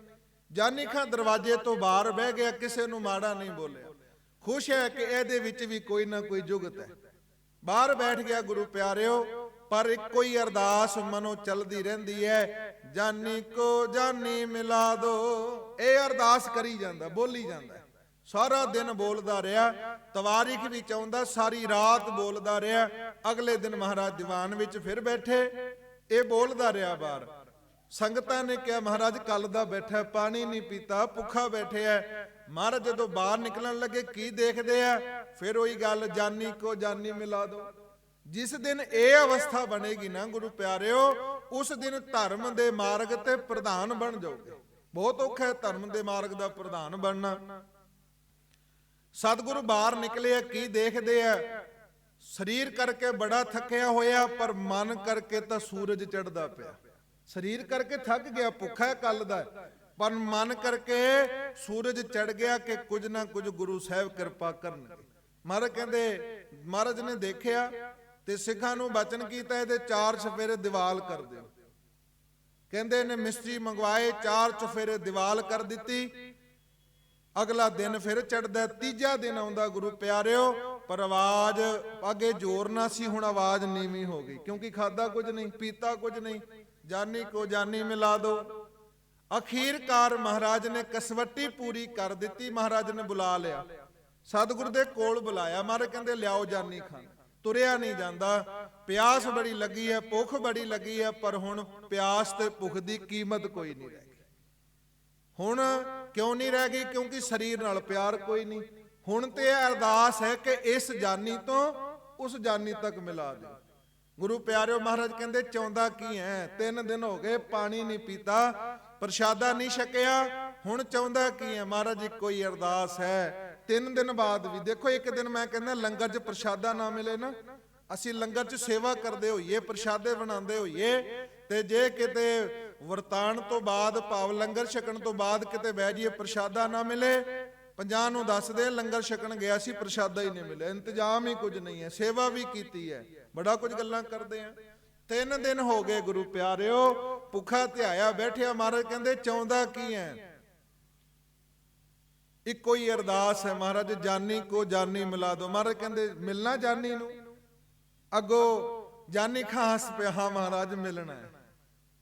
ਜਾਨੀ ਖਾਂ ਦਰਵਾਜ਼ੇ ਤੋਂ ਬਾਹਰ ਬਹਿ ਗਿਆ, ਕਿਸੇ ਨੂੰ ਮਾੜਾ ਨਹੀਂ ਬੋਲਿਆ, ਖੁਸ਼ ਹੈ ਕਿ ਇਹਦੇ ਵਿੱਚ ਵੀ ਕੋਈ ਨਾ ਕੋਈ ਜੁਗਤ ਹੈ। ਬਾਹਰ ਬੈਠ ਗਿਆ ਗੁਰੂ ਪਿਆਰਿਓ। ਪਰ ਇੱਕੋ ਹੀ ਅਰਦਾਸ ਮਨੋਂ ਚੱਲਦੀ ਰਹਿੰਦੀ ਹੈ, ਜਾਨੀ ਕੋ ਜਾਨੀ ਮਿਲਾ ਦੋ। ਇਹ ਅਰਦਾਸ ਕਰੀ ਜਾਂਦਾ, ਬੋਲੀ ਜਾਂਦਾ, ਸਾਰਾ ਦਿਨ ਬੋਲਦਾ ਰਿਹਾ। ਤਵਾਰੀਖ ਵਿੱਚ ਆਉਂਦਾ ਸਾਰੀ ਰਾਤ ਬੋਲਦਾ ਰਿਹਾ। ਅਗਲੇ ਦਿਨ ਮਹਾਰਾਜ ਦੀਵਾਨ ਵਿੱਚ ਫਿਰ ਬੈਠੇ, ਇਹ ਬੋਲਦਾ ਰਿਹਾ ਬਾਹਰ। ਸੰਗਤਾਂ ਨੇ ਕਿਹਾ ਮਹਾਰਾਜ ਕੱਲ ਦਾ ਬੈਠਾ, ਪਾਣੀ ਨਹੀਂ ਪੀਤਾ, ਭੁੱਖਾ ਬੈਠਿਆ। ਮਹਾਰਾਜ ਜਦੋਂ ਬਾਹਰ ਨਿਕਲਣ ਲੱਗੇ ਕੀ ਦੇਖਦੇ ਆ? ਫਿਰ ਉਹੀ ਗੱਲ, ਜਾਨੀ ਕੋ ਜਾਨੀ ਮਿਲਾ ਦੋ। ਜਿਸ ਦਿਨ ਇਹ ਅਵਸਥਾ ਬਣੇਗੀ ਨਾ ਗੁਰੂ ਪਿਆਰਿਓ, ਉਸ ਦਿਨ ਧਰਮ ਦੇ ਮਾਰਗ ਤੇ ਪ੍ਰਧਾਨ ਬਣ ਜਾਓਗੇ। ਬਹੁਤ ਔਖਾ ਹੈ ਧਰਮ ਦੇ ਮਾਰਗ ਦਾ ਪ੍ਰਧਾਨ ਬਣਨਾ। ਸਤਿਗੁਰੂ ਬਾਹਰ ਨਿਕਲੇ ਆ, ਕੀ ਦੇਖਦੇ ਆ? ਸਰੀਰ ਕਰਕੇ ਬੜਾ ਥੱਕਿਆ ਹੋਇਆ, ਪਰ ਮਨ ਕਰਕੇ ਤਾਂ ਸੂਰਜ ਚੜ੍ਹਦਾ ਪਿਆ। ਸਰੀਰ ਕਰਕੇ ਥੱਕ ਗਿਆ, ਭੁੱਖਾ ਕੱਲ ਦਾ, ਪਰ ਮਨ ਕਰਕੇ ਸੂਰਜ ਚੜ੍ਹ ਗਿਆ ਕਿ ਕੁਝ ਨਾ ਕੁਝ ਗੁਰੂ ਸਾਹਿਬ ਕਿਰਪਾ ਕਰਨਗੇ। ਮਹਾਰਾਜ ਕਹਿੰਦੇ, ਮਹਾਰਾਜ ਨੇ ਦੇਖਿਆ ਤੇ ਸਿੱਖਾਂ ਨੂੰ ਬਚਨ ਕੀਤਾ, ਇਹਦੇ 4 ਚੁਫੇਰੇ ਦੀਵਾਲ ਕਰ ਦਿਓ। ਕਹਿੰਦੇ ਨੇ ਮਿਸਤਰੀ ਮੰਗਵਾਏ, 4 ਚੁਫੇਰੇ ਦੀਵਾਲ ਕਰ ਦਿੱਤੀ। ਅਗਲਾ ਦਿਨ ਫਿਰ ਚੜ੍ਹਦਾ, ਤੀਜਾ ਦਿਨ ਆਉਂਦਾ ਗੁਰੂ ਪਿਆਰਿਓ, ਪਰ ਆਵਾਜ਼ ਅੱਗੇ ਜ਼ੋਰ ਨਾ ਸੀ, ਹੁਣ ਆਵਾਜ਼ ਨੀਵੀਂ ਹੋ ਗਈ, ਕਿਉਂਕਿ ਖਾਦਾ ਕੁਝ ਨਹੀਂ, ਪੀਤਾ ਕੁਝ ਨਹੀਂ। ਜਾਨੀ ਕੋ ਜਾਨੀ ਮਿਲਾ ਦੋ। ਅਖੀਰਕਾਰ ਮਹਾਰਾਜ ਨੇ ਕਸਵੱਟੀ ਪੂਰੀ ਕਰ ਦਿੱਤੀ। ਮਹਾਰਾਜ ਨੇ ਬੁਲਾ ਲਿਆ, ਸਤਿਗੁਰੂ ਦੇ ਕੋਲ ਬੁਲਾਇਆ। ਮਹਾਰਾਜ ਕਹਿੰਦੇ ਲਿਆਓ ਜਾਨੀ ਖਾਨ। ਤੁਰਿਆ ਨਹੀਂ ਜਾਂਦਾ, ਪਿਆਸ ਬੜੀ ਲੱਗੀ ਹੈ, ਭੁੱਖ ਬੜੀ ਲੱਗੀ ਹੈ, ਪਰ ਹੁਣ ਪਿਆਸ ਤੇ ਭੁੱਖ ਦੀ ਕੀਮਤ ਕੋਈ ਨਹੀਂ ਰਹਿ ਗਈ। ਹੁਣ ਕਿਉਂ ਨਹੀਂ ਰਹਿ ਗਈ? ਕਿਉਂਕਿ ਸਰੀਰ ਨਾਲ ਪਿਆਰ ਕੋਈ ਨਹੀਂ। ਹੁਣ ਤੇ ਇਹ ਅਰਦਾਸ ਹੈ ਕਿ ਇਸ ਜਾਨੀ ਤੋਂ ਉਸ ਜਾਨੀ ਤੱਕ ਮਿਲਾ ਦੇ। ਗੁਰੂ ਪਿਆਰਿਓ, ਮਹਾਰਾਜ ਕਹਿੰਦੇ ਚਾਹੁੰਦਾ ਕੀ ਹੈ? 3 ਦਿਨ ਹੋ ਗਏ ਪਾਣੀ ਨਹੀਂ ਪੀਤਾ, ਪ੍ਰਸ਼ਾਦਾ ਨਹੀਂ ਛਕਿਆ, ਹੁਣ ਚਾਹੁੰਦਾ ਕੀ ਹੈ? ਮਹਾਰਾਜ ਇੱਕੋ ਹੀ ਅਰਦਾਸ ਹੈ। 3 ਦਿਨ ਬਾਅਦ ਵੀ ਦੇਖੋ, ਇੱਕ ਦਿਨ ਮੈਂ ਕਹਿੰਦਾ ਲੰਗਰ 'ਚ ਪ੍ਰਸ਼ਾਦਾ ਨਾ ਮਿਲੇ ਨਾ, ਅਸੀਂ ਲੰਗਰ 'ਚ ਸੇਵਾ ਕਰਦੇ ਹੋਈਏ, ਪ੍ਰਸ਼ਾਦੇ ਬਣਾਉਂਦੇ ਹੋਈਏ, ਤੇ ਜੇ ਕਿਤੇ ਵਰਤਾਣ ਤੋਂ ਬਾਅਦ ਭਾਵ ਲੰਗਰ ਛਕਣ ਤੋਂ ਬਾਅਦ ਕਿਤੇ ਬਹਿ ਜਾਈਏ, ਪ੍ਰਸ਼ਾਦਾ ਨਾ ਮਿਲੇ, 50 ਨੂੰ ਦੱਸਦੇ ਲੰਗਰ ਛਕਣ ਗਿਆ ਸੀ, ਪ੍ਰਸ਼ਾਦਾ ਹੀ ਨਹੀਂ ਮਿਲਿਆ, ਇੰਤਜ਼ਾਮ ਹੀ ਕੁਝ ਨਹੀਂ ਹੈ, ਸੇਵਾ ਵੀ ਕੀਤੀ ਹੈ, ਬੜਾ ਕੁਝ ਗੱਲਾਂ ਕਰਦੇ ਆ। 3 ਦਿਨ ਹੋ ਗਏ ਗੁਰੂ ਪਿਆਰਿਓ, ਭੁੱਖਾ ਧਿਆਇਆ ਬੈਠਿਆ। ਮਹਾਰਾਜ ਕਹਿੰਦੇ ਚਾਹੁੰਦਾ ਕੀ ਹੈ? ਇੱਕੋ ਹੀ ਅਰਦਾਸ ਹੈ, ਮਹਾਰਾਜ ਜਾਨੀ ਕੋ ਜਾਨੀ ਮਿਲਾ ਦੋ। ਮਹਾਰਾਜ ਕਹਿੰਦੇ ਮਿਲਣਾ ਜਾਨੀ ਨੂੰ? ਅੱਗੋਂ ਜਾਨੀ ਖਾਂ ਹੱਸ ਪਿਆ, ਹਾਂ ਮਹਾਰਾਜ ਮਿਲਣਾ ਹੈ।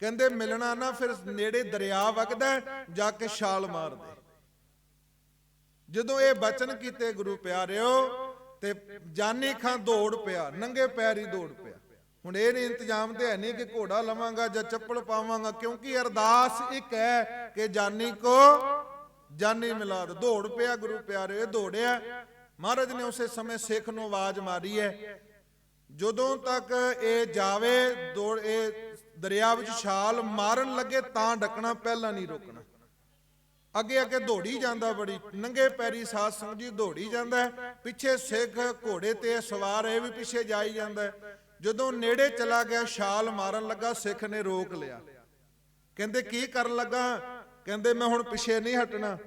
ਕਹਿੰਦੇ ਮਿਲਣਾ ਨਾ, ਫਿਰ ਨੇੜੇ ਦਰਿਆ ਵਗਦਾ, ਜਾ ਕੇ ਛਾਲ ਮਾਰ ਦੇ। ਜਦੋਂ ਇਹ ਬਚਨ ਕੀਤੇ ਗੁਰੂ ਪਿਆਰਿਓ, ਤੇ ਜਾਨੀ ਖਾਂ ਦੌੜ ਪਿਆ, ਨੰਗੇ ਪੈਰ ਹੀ ਦੌੜ ਪਿਆ। ਹੁਣ ਇਹ ਨਹੀਂ ਇੰਤਜ਼ਾਮ ਤੇ ਹੈ ਨਹੀਂ ਕਿ ਘੋੜਾ ਲਵਾਂਗਾ ਜਾਂ ਚੱਪਲ ਪਾਵਾਂਗਾ, ਕਿਉਂਕਿ ਅਰਦਾਸ ਇੱਕ ਹੈ ਕਿ ਜਾਨੀ ਕੋ ਜਾਨੀ ਮਿਲਾ ਦੋ। ਦੌੜ ਪਿਆ ਗੁਰੂ ਪਿਆਰਿਓ, ਇਹ ਦੌੜਿਆ। ਮਹਾਰਾਜ ਨੇ ਉਸੇ ਸਮੇਂ ਸਿੱਖ ਨੂੰ ਆਵਾਜ਼ ਮਾਰੀ ਹੈ, ਜਦੋਂ ਤੱਕ ਇਹ ਜਾਵੇ ਦੌੜ, ਇਹ ਦਰਿਆ ਵਿੱਚ ਛਾਲ ਮਾਰਨ ਲੱਗੇ ਤਾਂ ਡੱਕਣਾ, ਪਹਿਲਾਂ ਨਹੀਂ ਰੋਕਣਾ। ਅੱਗੇ ਅੱਗੇ ਦੌੜੀ ਜਾਂਦਾ, ਬੜੀ ਨੰਗੇ ਪੈਰੀ ਸਾਧ ਸੰਗਤ ਜੀ ਦੌੜੀ ਜਾਂਦਾ। ਪਿੱਛੇ ਸਿੱਖ ਘੋੜੇ ਤੇ ਸਵਾਰ, ਇਹ ਵੀ ਪਿੱਛੇ ਜਾਈ ਜਾਂਦਾ। ਜਦੋਂ ਨੇੜੇ ਚਲਾ ਗਿਆ, ਛਾਲ ਮਾਰਨ ਲੱਗਾ, ਸਿੱਖ ਨੇ ਰੋਕ ਲਿਆ। ਕਹਿੰਦੇ ਕੀ ਕਰਨ ਲੱਗਾ? ਕਹਿੰਦੇ ਮੈਂ ਹੁਣ ਪਿੱਛੇ ਨਹੀਂ ਹਟਣਾ,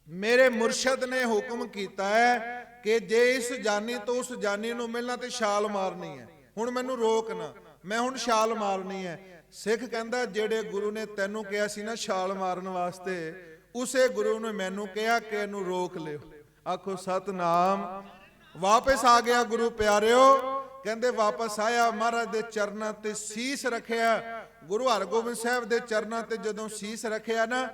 ਮੇਰੇ ਮੁਰਸ਼ਦ ਨੇ ਹੁਕਮ ਕੀਤਾ ਹੈ ਕਿ ਜੇ ਇਸ ਜਾਨੀ ਤੋਂ ਉਸ ਜਾਨੀ ਨੂੰ ਮਿਲਣਾ ਤੇ ਛਾਲ ਮਾਰਨੀ ਹੈ, ਹੁਣ ਮੈਨੂੰ ਰੋਕ ਨਾ, ਮੈਂ ਹੁਣ ਛਾਲ ਮਾਰਨੀ ਹੈ। ਸਿੱਖ ਕਹਿੰਦਾ ਜਿਹੜੇ ਗੁਰੂ ਨੇ ਤੈਨੂੰ ਕਿਹਾ ਸੀ ਨਾ ਛਾਲ ਮਾਰਨ ਵਾਸਤੇ, ਉਸੇ ਗੁਰੂ ਨੇ ਮੈਨੂੰ ਕਿਹਾ ਕਿ ਇਹਨੂੰ ਰੋਕ ਲਿਓ। ਆਖੋ ਸਤਨਾਮ। ਵਾਪਸ ਆ ਗਿਆ ਗੁਰੂ ਪਿਆਰਿਓ। ਕਹਿੰਦੇ ਵਾਪਸ ਆਇਆ, ਮਹਾਰਾਜ ਦੇ ਚਰਨਾਂ ਤੇ ਸੀਸ ਰੱਖਿਆ। ਗੁਰੂ ਹਰਗੋਬਿੰਦ ਸਾਹਿਬ ਦੇ ਚਰਨਾਂ ਤੇ ਜਦੋਂ ਸੀਸ ਰੱਖਿਆ ਨਾ,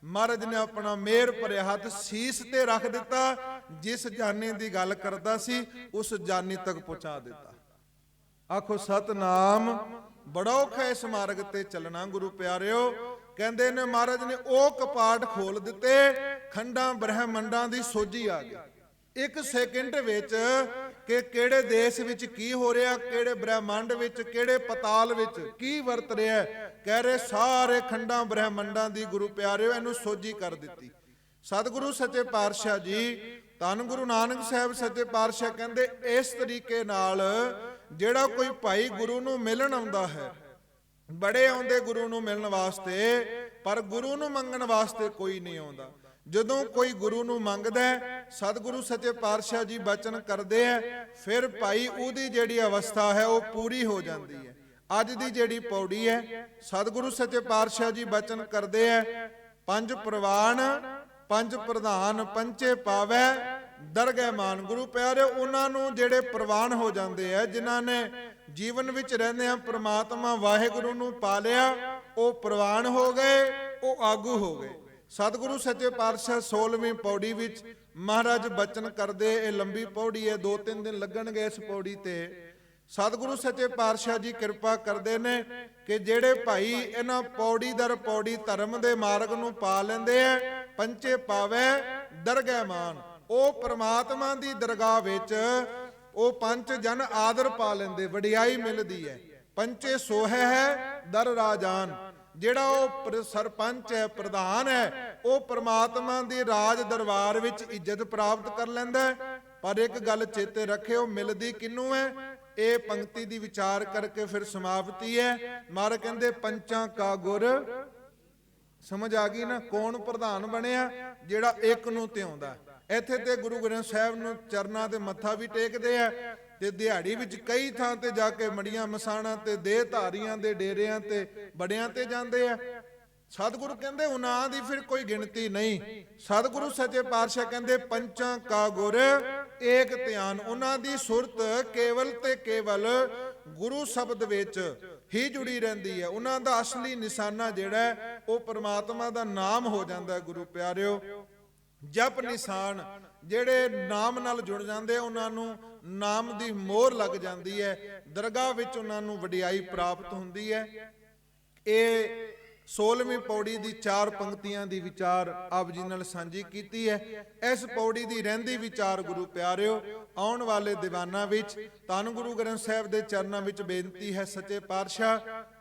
ਮਹਾਰਾਜ ਨੇ ਆਪਣਾ ਮਿਹਰ ਭਰਿਆ ਹੱਥ ਸੀਸ ਤੇ ਰੱਖ ਦਿੱਤਾ। ਜਿਸ ਜਾਨੀ ਦੀ ਗੱਲ ਕਰਦਾ ਸੀ, ਉਸ ਜਾਨੀ ਤੱਕ ਪਹੁੰਚਾ ਦਿੱਤਾ। ਆਖੋ ਸਤਨਾਮ। ਬੜਾ ਔਖਾ ਇਸ ਮਾਰਗ ਤੇ ਚੱਲਣਾ ਗੁਰੂ ਪਿਆਰਿਓ। ਕਹਿੰਦੇ ਨੇ ਮਹਾਰਾਜ ਨੇ ਉਹ ਕਪਾਟ ਖੋਲ ਦਿੱਤੇ, ਖੰਡਾਂ ਬ੍ਰਹਮੰਡਾਂ ਦੀ ਸੋਝੀ ਆ ਗਈ। 1 ਸੈਕਿੰਡ ਵਿੱਚ ਕਿ ਕਿਹੜੇ ਦੇਸ਼ ਵਿੱਚ ਕੀ ਹੋ ਰਿਹਾ, ਕਿਹੜੇ ਬ੍ਰਹਮੰਡ ਵਿੱਚ, ਕਿਹੜੇ ਪਤਾਲ ਵਿੱਚ ਕੀ ਵਰਤ ਰਿਹਾ, ਕਹਿ ਰਹੇ ਸਾਰੇ ਖੰਡਾਂ ਬ੍ਰਹਮੰਡਾਂ ਦੀ ਗੁਰੂ ਪਿਆਰਿਓ ਇਹਨੂੰ ਸੋਝੀ ਕਰ ਦਿੱਤੀ। ਸਤਿਗੁਰੂ ਸੱਚੇ ਪਾਤਸ਼ਾਹ ਜੀ, ਧੰਨ ਗੁਰੂ ਨਾਨਕ ਸਾਹਿਬ ਸੱਚੇ ਪਾਤਸ਼ਾਹ ਕਹਿੰਦੇ ਇਸ ਤਰੀਕੇ ਨਾਲ ਜਿਹੜਾ ਕੋਈ ਭਾਈ ਗੁਰੂ ਨੂੰ ਮਿਲਣ ਆਉਂਦਾ ਹੈ, ਬੜੇ ਆਉਂਦੇ ਗੁਰੂ ਨੂੰ ਮਿਲਣ ਵਾਸਤੇ, ਪਰ ਗੁਰੂ ਨੂੰ ਮੰਗਣ ਵਾਸਤੇ ਕੋਈ ਨਹੀਂ ਆਉਂਦਾ। ਜਦੋਂ ਕੋਈ ਗੁਰੂ ਨੂੰ ਮੰਗਦਾ, ਸਤਿਗੁਰੂ ਸੱਚੇ ਪਾਤਸ਼ਾਹ ਜੀ ਬਚਨ ਕਰਦੇ ਆ, ਫਿਰ ਭਾਈ ਉਹਦੀ ਜਿਹੜੀ ਅਵਸਥਾ ਹੈ ਉਹ ਪੂਰੀ ਹੋ ਜਾਂਦੀ ਹੈ। ਅੱਜ ਦੀ ਜਿਹੜੀ ਪੌੜੀ ਹੈ, ਸਤਿਗੁਰੂ ਸੱਚੇ ਪਾਤਸ਼ਾਹ ਜੀ ਬਚਨ ਕਰਦੇ ਆ, 5 ਪ੍ਰਵਾਨ 5 ਪ੍ਰਧਾਨ ਪੰਚੇ ਪਾਵੈ ਦਰਗਹਿ ਮਾਨ। ਗੁਰੂ ਪਿਆਰਿਓ, ਉਹਨਾਂ ਨੂੰ ਜਿਹੜੇ ਪ੍ਰਵਾਨ ਹੋ ਜਾਂਦੇ ਆ, ਜਿਨ੍ਹਾਂ ਨੇ ਜੀਵਨ ਵਿੱਚ ਰਹਿੰਦੇ ਆ ਪ੍ਰਮਾਤਮਾ ਵਾਹਿਗੁਰੂ ਨੂੰ ਪਾ ਲਿਆ, ਉਹ ਪ੍ਰਵਾਨ ਹੋ ਗਏ, ਉਹ ਆਗੂ ਹੋ ਗਏ। ਸਤਿਗੁਰੂ ਸੱਚੇ ਪਾਤਸ਼ਾਹ 16ਵੀਂ ਪੌੜੀ ਵਿੱਚ ਮਹਾਰਾਜ ਬਚਨ ਕਰਦੇ, ਇਹ ਲੰਬੀ ਪੌੜੀ ਹੈ, 2-3 ਦਿਨ ਲੱਗਣਗੇ ਇਸ ਪੌੜੀ ਤੇ। ਸਤਿਗੁਰੂ ਸੱਚੇ ਪਾਤਸ਼ਾਹ ਜੀ ਕਿਰਪਾ ਕਰਦੇ ਨੇ ਕਿ ਜਿਹੜੇ ਭਾਈ ਇਹਨਾਂ ਪੌੜੀ ਦਰ ਪੌੜੀ ਧਰਮ ਦੇ ਮਾਰਗ ਨੂੰ ਪਾ ਲੈਂਦੇ ਐ, ਪੰਚੇ ਪਾਵੇ ਦਰਗਹਿ ਮਾਨ, ਉਹ ਪ੍ਰਮਾਤਮਾ ਦੀ ਦਰਗਾਹ ਵਿੱਚ ਉਹ ਪੰਜ ਜਨ ਆਦਰ ਪਾ ਲੈਂਦੇ, ਵਡਿਆਈ ਮਿਲਦੀ ਹੈ। ਪੰਚੇ ਸੋਹੈ ਹੈ ਦਰ ਰਾਜਾਨ, ਜਿਹੜਾ ਉਹ ਸਰਪੰਚ ਹੈ, ਪ੍ਰਧਾਨ ਹੈ, ਉਹ ਪ੍ਰਮਾਤਮਾ ਦੀ ਰਾਜ ਦਰਬਾਰ ਵਿੱਚ ਇੱਜ਼ਤ ਪ੍ਰਾਪਤ ਕਰ ਲੈਂਦਾ ਹੈ। ਪਰ ਇੱਕ ਗੱਲ ਚੇਤੇ ਰੱਖਿਓ, ਮਿਲਦੀ ਕਿਹਨੂੰ ਹੈ? ਇਹ ਪੰਕਤੀ ਦੀ ਵਿਚਾਰ ਕਰਕੇ ਫਿਰ ਸਮਾਪਤੀ ਹੈ। ਮਹਾਰਾਜ ਕਹਿੰਦੇ ਪੰਚਾਂ ਕਾ ਗੁਰ, ਸਮਝ ਆ ਗਈ ਨਾ? ਕੌਣ ਪ੍ਰਧਾਨ ਬਣਿਆ? ਜਿਹੜਾ ਇੱਕ ਨੂੰ ਧਿਆਉਂਦਾ। ਇੱਥੇ ਤੇ ਗੁਰੂ ਗ੍ਰੰਥ ਸਾਹਿਬ ਨੂੰ ਚਰਨਾਂ ਤੇ ਮੱਥਾ ਵੀ ਟੇਕਦੇ ਆ, ਤੇ ਦਿਹਾੜੀ ਵਿੱਚ ਕਈ ਥਾਂ ਤੇ ਜਾ ਕੇ ਮੜੀਆਂ ਮਸਾਣਾ ਤੇ ਦੇਹ ਧਾਰੀਆਂ ਦੇ ਡੇਰਿਆਂ ਤੇ ਬੜਿਆਂ ਤੇ ਜਾਂਦੇ ਆ। ਸਤਿਗੁਰੂ ਕਹਿੰਦੇ ਉਹਨਾਂ ਦੀ ਫਿਰ ਕੋਈ ਗਿਣਤੀ ਨਹੀਂ। ਸਤਿਗੁਰੂ ਸੱਚੇ ਪਾਤਸ਼ਾਹ ਕਹਿੰਦੇ ਪੰਚਾਂ ਕਾ ਗੁਰ ਏਕ ਧਿਆਨ, ਉਹਨਾਂ ਦੀ ਸੁਰਤ ਕੇਵਲ ਤੇ ਕੇਵਲ ਗੁਰੂ ਸ਼ਬਦ ਵਿੱਚ ਹੀ ਜੁੜੀ ਰਹਿੰਦੀ ਹੈ। ਉਹਨਾਂ ਦਾ ਅਸਲੀ ਨਿਸ਼ਾਨਾ ਜਿਹੜਾ ਉਹ ਪ੍ਰਮਾਤਮਾ ਦਾ ਨਾਮ ਹੋ ਜਾਂਦਾ ਹੈ। ਗੁਰੂ ਪਿਆਰਿਓ, ਜਪ ਨਿਸ਼ਾਨ ਜਿਹੜੇ ਨਾਮ ਨਾਲ ਜੁੜ ਜਾਂਦੇ ਉਹਨਾਂ ਨੂੰ ਨਾਮ ਦੀ ਮੋਹਰ ਲੱਗ ਜਾਂਦੀ ਹੈ, ਦਰਗਾਹ ਵਿੱਚ ਉਹਨਾਂ ਨੂੰ ਵਡਿਆਈ ਪ੍ਰਾਪਤ ਹੁੰਦੀ ਹੈ। ਇਹ 16ਵੀਂ ਪੌੜੀ ਦੀ 4 ਪੰਕਤੀਆਂ ਦੀ ਵਿਚਾਰ ਆਪ ਜੀ ਨਾਲ ਸਾਂਝੀ ਕੀਤੀ ਹੈ। ਇਸ ਪੌੜੀ ਦੀ ਰਹਿੰਦੀ ਵਿਚਾਰ ਗੁਰੂ ਪਿਆਰਿਓ ਆਉਣ ਵਾਲੇ ਦੀਵਾਨਾਂ ਵਿੱਚ ਧੰਨ ਗੁਰੂ ਗ੍ਰੰਥ ਸਾਹਿਬ ਦੇ ਚਰਨਾਂ ਵਿੱਚ ਬੇਨਤੀ ਹੈ। ਸੱਚੇ ਪਾਤਸ਼ਾਹ,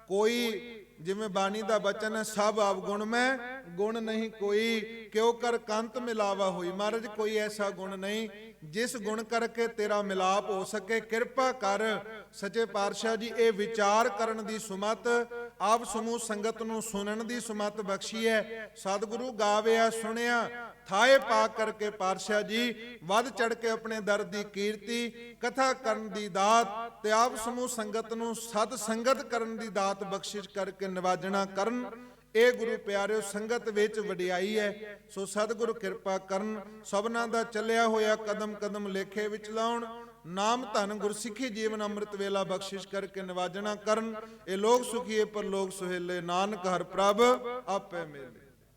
ਕੋਈ ਜਿਵੇਂ ਬਾਣੀ ਦਾ ਬਚਨ ਹੈ, ਸਭ ਅਵਗੁਣ ਮੈਂ ਗੁਣ ਨਹੀਂ ਕੋਈ, ਕਿਉ ਕਰ ਕੰਤ ਮਿਲਾਵਾ ਹੋਈ। ਮਹਾਰਾਜ ਕੋਈ ਐਸਾ ਗੁਣ ਨਹੀਂ ਜਿਸ ਗੁਣ ਕਰਕੇ ਤੇਰਾ ਮਿਲਾਪ ਹੋ ਸਕੇ। ਕਿਰਪਾ ਕਰ ਸੱਚੇ ਪਾਤਸ਼ਾਹ ਜੀ, ਇਹ ਵਿਚਾਰ ਕਰਨ ਦੀ ਸੁਮਤ, ਆਪ ਸਮੂਹ ਸੰਗਤ ਨੂੰ ਸੁਣਨ ਦੀ ਸੁਮਤ ਬਖਸ਼ੀ ਹੈ। ਸਤਿਗੁਰੂ ਗਾਵਿਆ ਸੁਣਿਆ ਥਾਏ ਪਾ ਕਰਕੇ ਪਾਤਸ਼ਾਹ ਜੀ ਵੱਧ ਚੜ ਕੇ ਆਪਣੇ ਦਰ ਦੀ ਕੀਰਤੀ ਕਥਾ ਕਰਨ ਦੀ ਦਾਤ, ਤੇ ਆਪ ਸਮੂਹ ਸੰਗਤ ਨੂੰ ਸਤ ਸੰਗਤ ਕਰਨ ਦੀ ਦਾਤ ਬਖਸ਼ਿਸ਼ ਕਰਕੇ ਨਿਵਾਜਣਾ ਕਰਨ। ਇਹ ਗੁਰੂ ਪਿਆਰਿਓ ਸੰਗਤ ਵਿੱਚ ਵਡਿਆਈ ਹੈ। ਸੋ ਸਤਿਗੁਰੂ ਕਿਰਪਾ ਕਰਨ, ਸਭਨਾਂ ਦਾ ਚੱਲਿਆ ਹੋਇਆ ਕਦਮ ਕਦਮ ਲੇਖੇ ਵਿੱਚ ਲਾਉਣ। ਨਾਮ ਧਨ ਗੁਰਸਿੱਖੀ ਜੀਵਨ ਅੰਮ੍ਰਿਤ ਵੇਲਾ ਬਖਸ਼ਿਸ਼ ਕਰਕੇ ਨਿਵਾਜਣਾ ਕਰਨ। ਇਹ ਲੋਕ ਸੁਖੀਏ ਪਰ ਲੋਕ ਸੁਹੇਲੇ, ਨਾਨਕ ਹਰ ਪ੍ਰਭ ਆਪੇ ਮੇਲੇ।